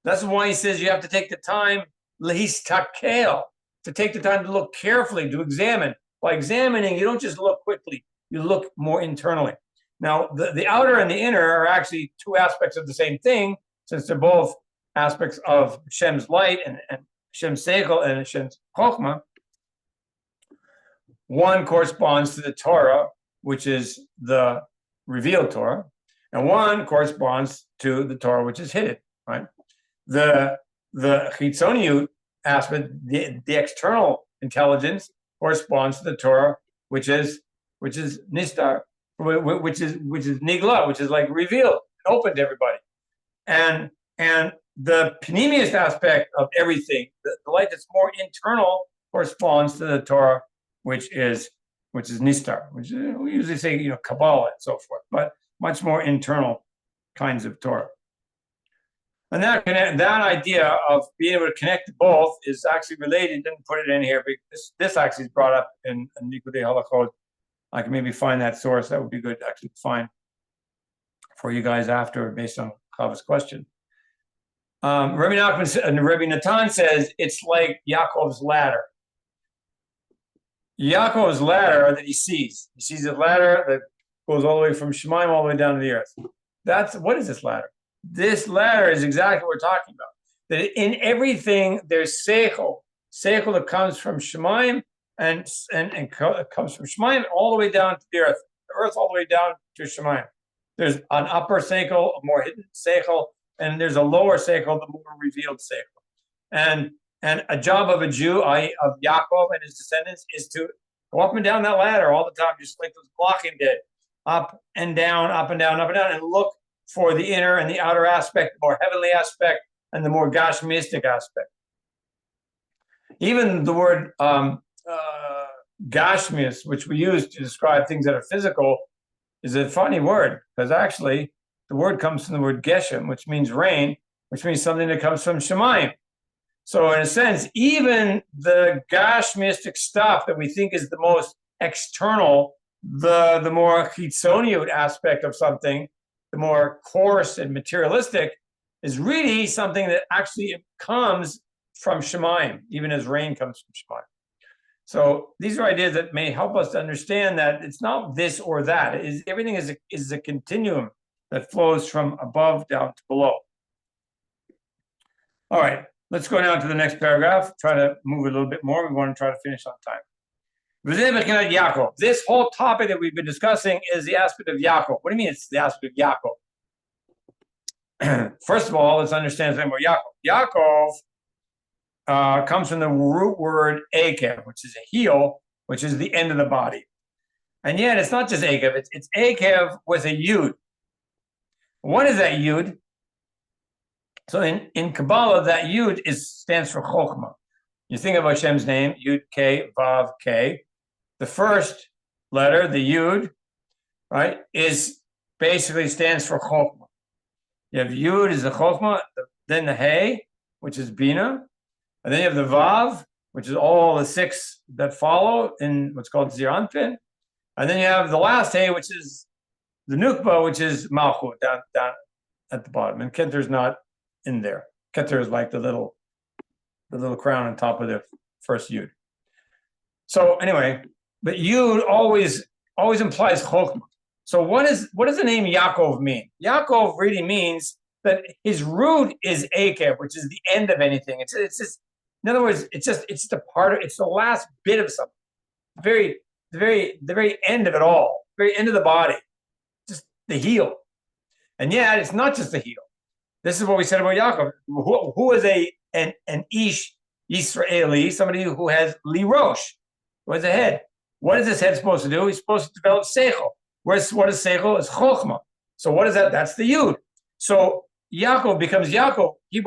That's why he says you have to take the time, lehistakel, to take the time to look carefully, to examine. By examining, you don't just look quickly, you look more internally. Now, the outer and the inner are actually two aspects of the same thing, since they're both aspects of Hashem's light and Hashem's seichel and Hashem's chokhmah. One corresponds to the Torah, which is the revealed Torah, and one corresponds to the Torah, which is hidden, right? The chitzoniyut aspect, the external intelligence, corresponds to the Torah, which is nistar, which is nigla, which is like revealed, open to everybody, and the panemius aspect of everything, the light that's more internal, corresponds to the Torah, which is nistar, which we usually say Kabbalah and so forth, but much more internal kinds of Torah. And that idea of being able to connect to both is actually related. Didn't put it in here, but this actually is brought up in Likutei Moharan. I can maybe find that source. That would be good to actually find for you guys after, based on Chava's question. Rabbi Natan says it's like Yaakov's ladder. Yaakov's ladder that he sees. He sees a ladder that goes all the way from Shemaim all the way down to the earth. What is this ladder? This ladder is exactly what we're talking about. That in everything there's seichel that comes from Shemaim and comes from Shemaim all the way down to the earth all the way down to Shemaim. There's an upper seichel, a more hidden seichel, and there's a lower seichel, the more revealed seichel. And a job of a Jew, of Yaakov and his descendants, is to go up and down that ladder all the time, just like those blocking did, up and down, up and down, up and down, and look for the inner and the outer aspect, the more heavenly aspect, and the more gashmistic aspect. Even the word gashmis, which we use to describe things that are physical, is a funny word, because actually the word comes from the word geshem, which means rain, which means something that comes from Shemayim. So in a sense, even the gashmistic stuff that we think is the most external, the more chitzoniyut aspect of something, the more coarse and materialistic, is really something that actually comes from Shemayim, even as rain comes from Shemayim. So these are ideas that may help us to understand that it's not this or that. Everything is a continuum that flows from above down to below. All right, let's go down to the next paragraph. Try to move a little bit more. We want to try to finish on time. Yaakov. This whole topic that we've been discussing is the aspect of Yaakov. What do you mean it's the aspect of Yaakov? First of all, let's understand something about Yaakov. Yaakov comes from the root word akev, which is a heel, which is the end of the body. And yet it's not just akev, it's akev with a yud. What is that yud? So in Kabbalah, that yud stands for chokhmah. You think of Hashem's name, yud, k, vav, k. The first letter, the yud, right, is basically stands for chokhmah. You have yud is the chokhmah, then the hey, which is bina, and then you have the vav, which is all the six that follow in what's called zir anpin, and then you have the last hey, which is the nukba, which is malchut down at the bottom, and keter's not in there. Keter is like the little crown on top of the first yud. So anyway, but yud always implies chokhmah. So what does the name Yaakov mean? Yaakov really means that his root is akev, which is the end of anything. It's just, in other words, it's the part of, it's the last bit of something. The very end of it all, very end of the body, just the heel. And yet it's not just the heel. This is what we said about Yaakov, who is an ish Yisraeli, somebody who has li rosh, who has a head. What is this head supposed to do? He's supposed to develop seichel. What is seichel? It's chokhmah. So what is that? That's the yud. So Yaakov becomes Yaakov. He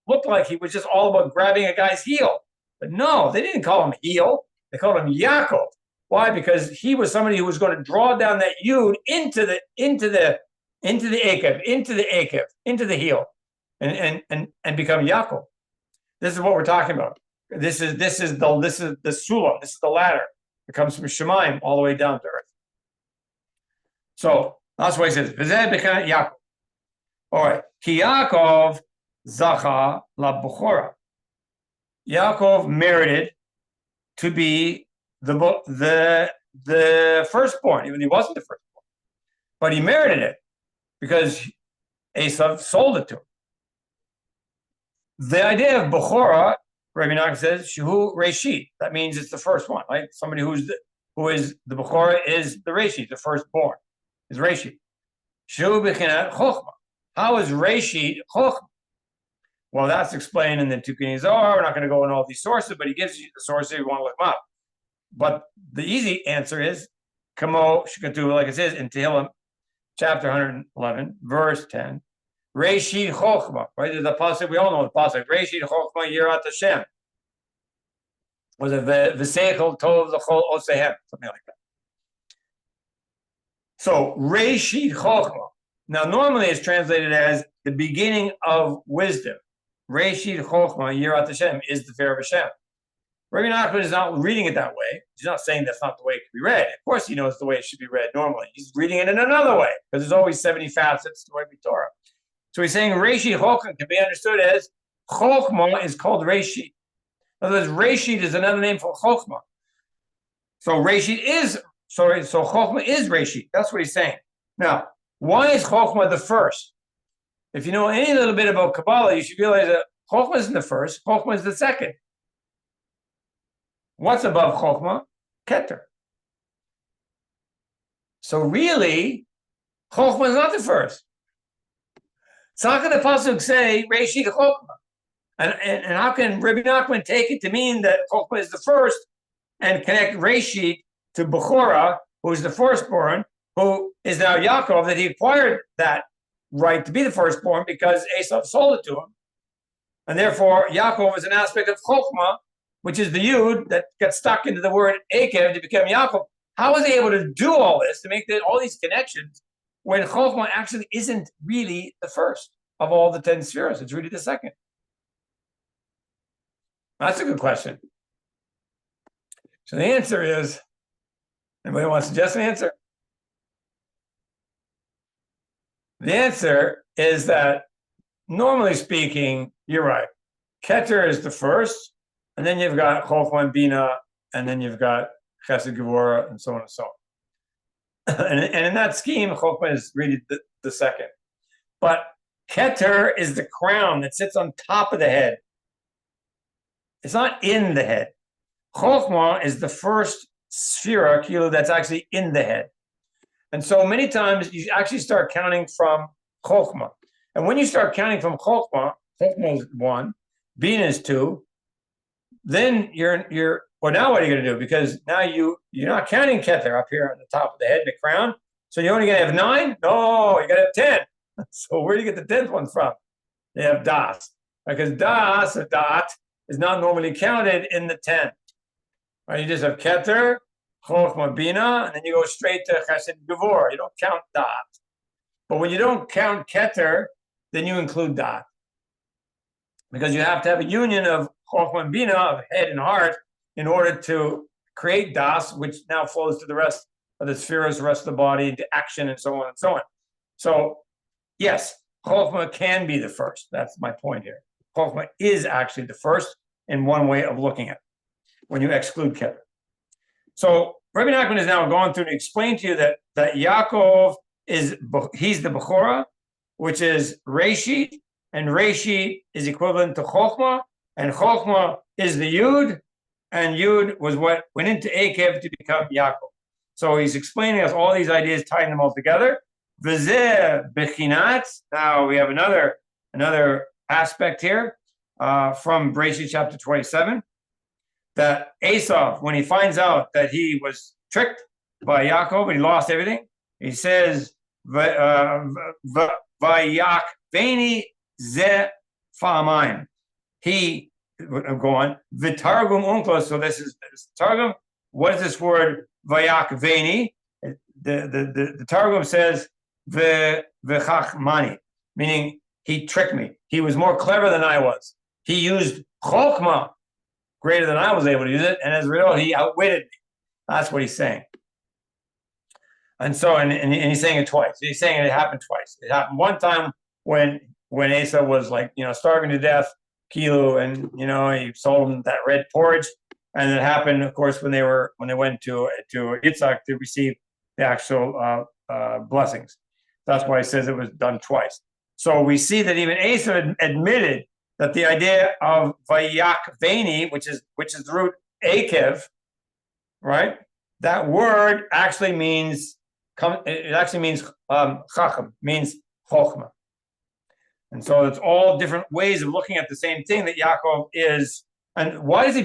looked like he was just all about grabbing a guy's heel. But no, they didn't call him heel. They called him Yaakov. Why? Because he was somebody who was going to draw down that yud into the akev, into the heel, and become Yaakov. This is what we're talking about. This is the sulam. This is the ladder. It comes from Shemaim all the way down to earth. So that's why he says, "V'zeh b'chanat Yaakov." All right, Ki Yaakov zacha la b'chora. Yaakov merited to be the firstborn, even though he wasn't the firstborn, but he merited it because Esav sold it to him. The idea of b'chora, Rabbi Yaakov says, "Shehu Reshit." That means it's the first one, right? Somebody who is the b'chora is the Reshit, the firstborn, is Reshit. Shehu b'chinat chokhmah. How is Reshit chokhmah? Well, that's explained in the Tukei Zohar. We're not going to go in all these sources, but he gives you the sources if you want to look them up. But the easy answer is, Kamo Shikatu, like it says in Tehillim, chapter 111, verse 10. Reshit chokhmah, right? There's the pasuk, we all know the pasuk. Reshit chokhmah yirat Hashem. Was it v'seichel tov l'chol osehem, something like that. So Reshit chokhmah. Now normally it's translated as the beginning of wisdom. Reshit chokhmah yirat Hashem is the fear of Hashem. Rabbi Nachman is not reading it that way. He's not saying that's not the way it can be read. Of course he knows the way it should be read normally. He's reading it in another way because there's always 70 facets to every Torah. So he's saying Reshit chokhmah can be understood as chokhmah is called Reshit. In other words, Reshit is another name for chokhmah. So chokhmah is Reshit. That's what he's saying. Now, why is chokhmah the first? If you know any little bit about Kabbalah, you should realize that chokhmah isn't the first, chokhmah is the second. What's above chokhmah? Keter. So really, chokhmah is not the first. So how can the pasuk say Reshit chokhmah? And how can Rabbi Nachman take it to mean that chokhmah is the first and connect Reshit to Bechorah, who is the firstborn, who is now Yaakov, that he acquired that right to be the firstborn because Esav sold it to him. And therefore, Yaakov is an aspect of chokhmah, which is the yud that got stuck into the word akev to become Yaakov. How was he able to do all this, to make all these connections, when chokhmah actually isn't really the first of all the 10 spheres? It's really the second. That's a good question. So the answer is, anybody want to suggest an answer? The answer is that, normally speaking, you're right. Keter is the first, and then you've got Chokhmah and Bina, and then you've got Chesed Gevurah, and so on and so on. and in that scheme, Chokhmah is really the second. But Keter is the crown that sits on top of the head. It's not in the head. Chokhmah is the first sphera, kilo, that's actually in the head. And so many times you actually start counting from Chokhmah. And when you start counting from Chokhmah, Chokhmah is 1, Bina is 2, then you're well, now what are you going to do? Because now you're not counting Keter up here on the top of the head, the crown. So you're only going to have 9? No, you got to have 10. So where do you get the 10th one from? You have Das. Because Das, or Dot, is not normally counted in the 10. Right? You just have Keter, Chokhmah, Bina, and then you go straight to Chesed Gevor. You don't count Dot. But when you don't count Keter, then you include Dot. Because you have to have a union of Chokhmah and Bina, of head and heart, in order to create Das, which now flows to the rest of the spheres, the rest of the body, into action, and so on and so on. So, yes, Chokhmah can be the first. That's my point here. Chokhmah is actually the first in one way of looking at it, when you exclude Keter. So, Rabbi Nachman is now going through to explain to you that Yaakov he's the Bechorah, which is Reshit, and Reshit is equivalent to Chokhmah, and Chokhmah is the Yud, and Yud was what went into Akev to become Yaakov. So he's explaining us all these ideas, tying them all together. V'zeh bechinat. Now we have another aspect here from Bereshit chapter 27, that Esav, when he finds out that he was tricked by Yaakov and he lost everything, he says, "Vayak veni ze fa'amayim." He go on. V'targum unklos. So this is targum. What is this word vayak veni? The targum says v'chachmani, meaning he tricked me. He was more clever than I was. He used chokhmah greater than I was able to use it, and as a result, he outwitted me. That's what he's saying. And so, and he's saying it twice. He's saying it happened twice. It happened one time when Asa was starving to death, Kilo, and he sold him that red porridge, and it happened, of course, when they went to Yitzhak to receive the actual blessings. That's why he says it was done twice. So we see that even Asa admitted that the idea of vayak veni, which is the root akev, right? That word actually means chacham, means chokhmah. And so it's all different ways of looking at the same thing that Yaakov is. And why did he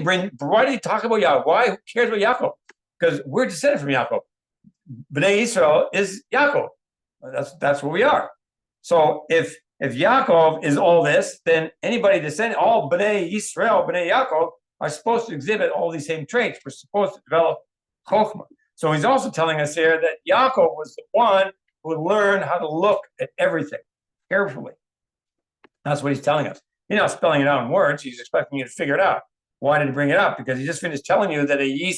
talk about Yaakov? Why? Who cares about Yaakov? Because we're descended from Yaakov. Bnei Israel is Yaakov. That's what we are. So if Yaakov is all this, then anybody descending, all Bnei Israel, Bnei Yaakov, are supposed to exhibit all these same traits. We're supposed to develop chokhmah. So he's also telling us here that Yaakov was the one who learned how to look at everything carefully. That's what he's telling us. He's not spelling it out in words. He's expecting you to figure it out. Why did he bring it up? Because he just finished telling you that a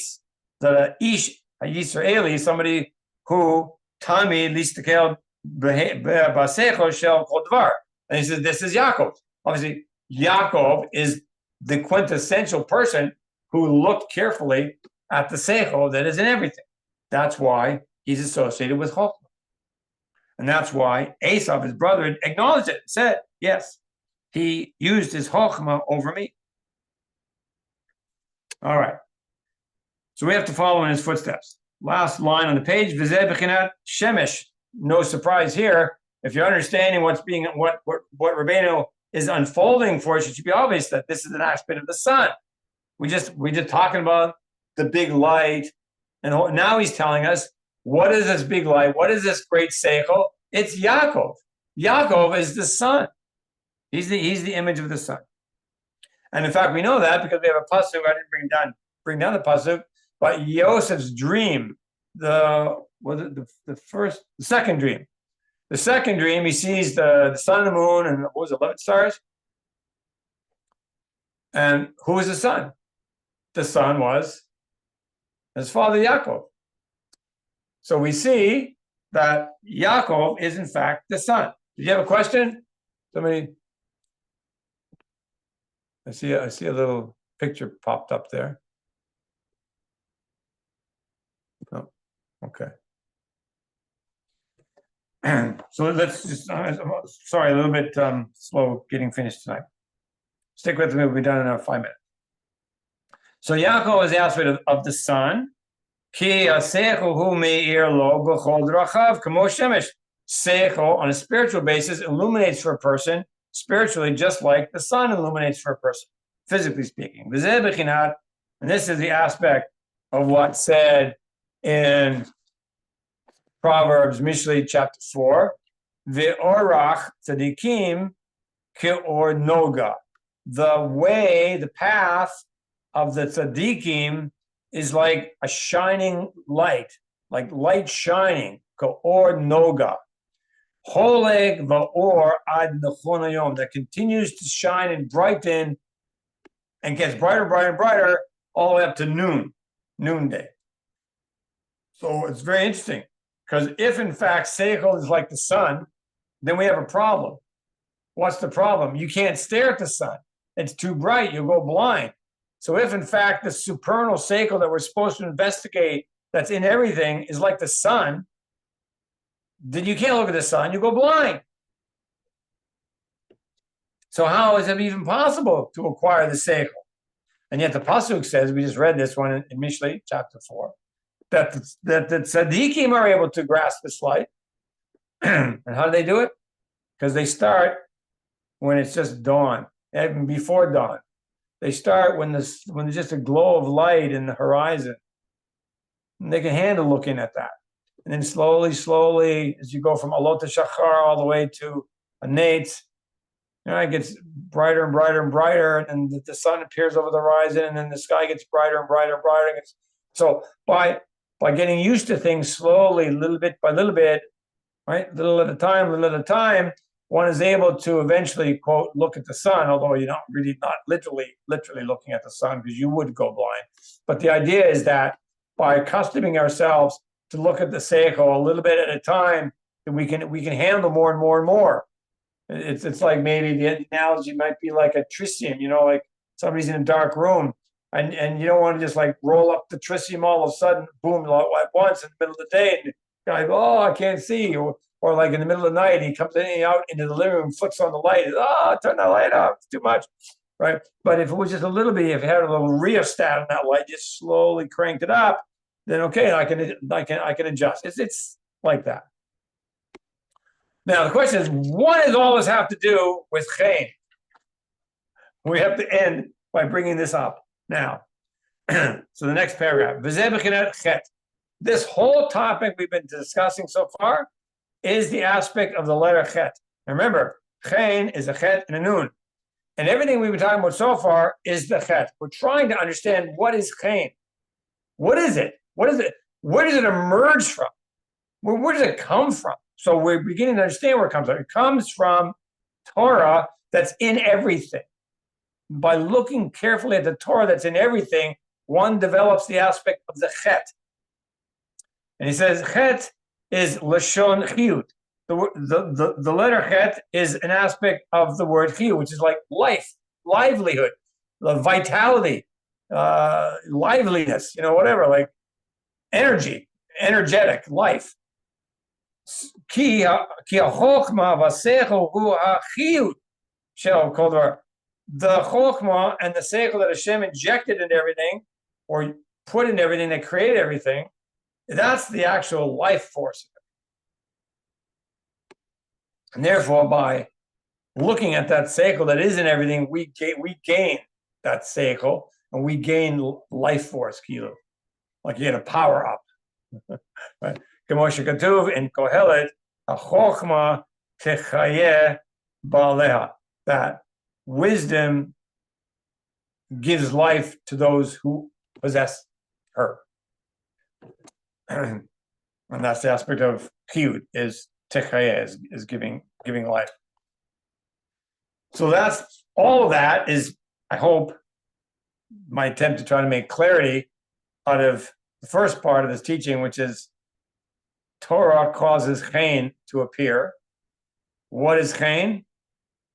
Yisraeli, somebody who Tamid listakel b'secho shel kol dvar. And he says, this is Yaakov. Obviously, Yaakov is the quintessential person who looked carefully at the seichel that is in everything. That's why he's associated with chokhmah. And that's why Esav, his brother, acknowledged it and said, yes, he used his chokhmah over me. All right. So we have to follow in his footsteps. Last line on the page, V'zeh b'chinat shemesh. No surprise here. If you're understanding what Rabbeinu is unfolding for us, it should be obvious that this is an aspect of the sun. We just talking about the big light, and now he's telling us, what is this big light? What is this great seichel? It's Yaakov. Yaakov is the sun. He's the image of the sun. And in fact, we know that because we have a pasuk. I didn't bring down the pasuk, but Yosef's dream, the second dream. The second dream, he sees the sun and the moon and 11 stars. And who was the sun? The sun was his father Yaakov. So we see that Yaakov is in fact the sun. Did you have a question? Somebody? I see a little picture popped up there. Oh, okay. So let's just, sorry, a little bit slow getting finished tonight. Stick with me, we'll be done in 5 minutes. So Yaakov is asked of the sun. Ki hu me'ir lo b'chol drachav kamo shemesh. Seichel, on a spiritual basis, illuminates for a person spiritually, just like the sun illuminates for a person, physically speaking. And this is the aspect of what's said in Proverbs, Mishlei, chapter 4. Ve'orach tzadikim ke'or noga. The way, the path of the tzadikim is like a shining light, like light shining, ke'or noga. Holeg va'or ad nechon hayom, that continues to shine and brighten and gets brighter, brighter, and brighter all the way up to noonday. So it's very interesting, because if in fact seichel is like the sun, then we have a problem. What's the problem? You can't stare at the sun. It's too bright. You'll go blind. So if in fact the supernal seichel that we're supposed to investigate that's in everything is like the sun, then you can't look at the sun. You go blind. So how is it even possible to acquire the seichel? And yet the pasuk says, we just read this one in Mishlei, chapter 4, that the tzaddikim are able to grasp this light. And how do they do it? Because they start when it's just dawn, even before dawn. They start when there's just a glow of light in the horizon. And they can handle looking at that. And then slowly, slowly, as you go from Alot Shachar all the way to a Nates, it gets brighter and brighter and brighter, and the sun appears over the horizon, and then the sky gets brighter and brighter and brighter. So by getting used to things slowly, little bit by little bit, right, little at a time, one is able to eventually, quote, look at the sun, although you're not literally looking at the sun, because you would go blind. But the idea is that by accustoming ourselves to look at the seichel a little bit at a time, we can handle more and more and more. It's like, maybe the analogy might be like a tritium, like somebody's in a dark room, and you don't want to just like roll up the tritium all of a sudden, boom, at once in the middle of the day, and the guy, oh, I can't see, or like in the middle of the night, he comes out into the living room, flicks on the light, turn the light off, it's too much, right? But if it was just a little bit, if you had a little rheostat on that light, just slowly cranked it up, then okay, I can adjust. It's like that. Now the question is, what does all this have to do with chen? We have to end by bringing this up now. So the next paragraph, this whole topic we've been discussing so far is the aspect of the letter chet. Remember, chen is a chet and a nun, and everything we've been talking about so far is the chet. We're trying to understand, what is chen? What is it? What is it? Where does it emerge from? Where does it come from? So we're beginning to understand where it comes from. It comes from Torah that's in everything. By looking carefully at the Torah that's in everything, one develops the aspect of the chet. And he says chet is lashon chiyut. The letter chet is an aspect of the word chiyut, which is like life, livelihood, the vitality, liveliness, whatever, like energy, energetic, life. The chokhmah and the seichel that Hashem injected into everything, or put in everything that created everything, that's the actual life force. And therefore, by looking at that seichel that is in everything, we gain that seichel, and we gain life force, kilo. Like you get a power up. Right? K'moshe katuv in Kohelet, chokhmah techayeh ba'aleha. That wisdom gives life to those who possess her. And that's the aspect of chiyut, is techayeh, is giving life. So that's all of that is, I hope, my attempt to try to make clarity out of the first part of this teaching, which is Torah causes chen to appear. What is chen?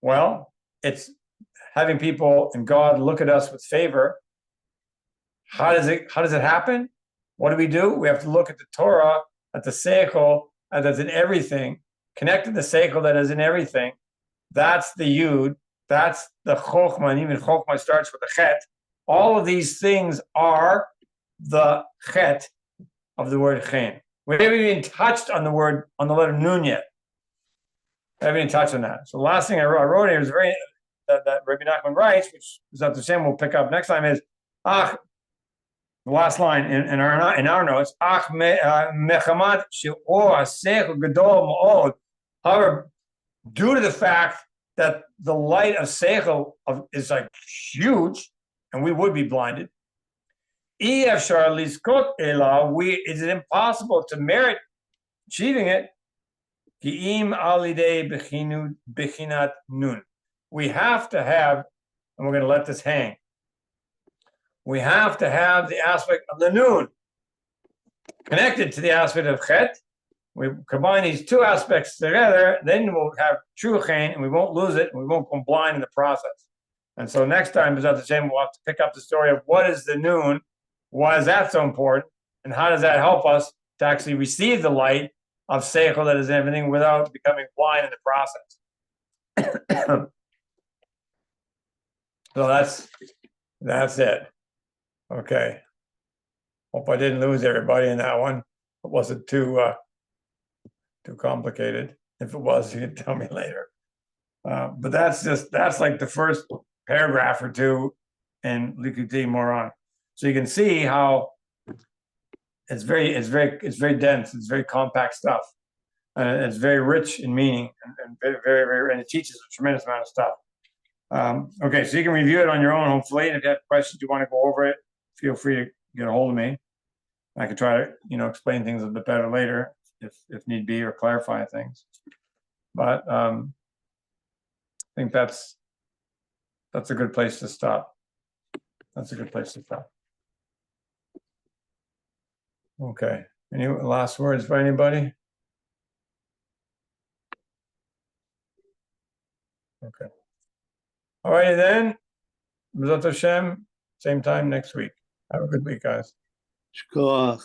Well, it's having people and God look at us with favor. How does it happen? What do? We have to look at the Torah, at the seichel, that's in everything, connected to seichel that is in everything. That's the yud. That's the chokhmah, and even chokhmah starts with the chet. All of these things are the chet of the word chen. We haven't even touched on the letter nun yet. I haven't even touched on that. So the last thing I wrote here is that Rabbi Nachman writes, which is up to Sam, we'll pick up next time, is the last line in our notes, mechamad she'or haseichel gadol ma'od. However, due to the fact that the light of seichel is like huge, and we would be blinded, is it impossible to merit achieving it? We have to have, and we're going to let this hang, we have to have the aspect of the nun connected to the aspect of chet. We combine these two aspects together, then we'll have true chen, and we won't lose it, and we won't go blind in the process. And so next time, we'll have to pick up the story of what is the nun, why is that so important, and how does that help us to actually receive the light of seichel that is in everything without becoming blind in the process. So that's it. Okay. Hope I didn't lose everybody in that one. It wasn't too complicated. If it was, you can tell me later. But that's like the first paragraph or two in Likutei Moharan. So you can see how it's very dense. It's very compact stuff. It's very rich in meaning and very, very, very, and it teaches a tremendous amount of stuff. Okay, so you can review it on your own, hopefully. And if you have questions, you want to go over it, feel free to get a hold of me. I could try to, explain things a bit better later if need be, or clarify things. But I think that's a good place to stop. That's a good place to stop. Okay. Any last words by anybody? Okay. All righty then. B'ezrat Hashem, same time next week. Have a good week, guys. Shkoach.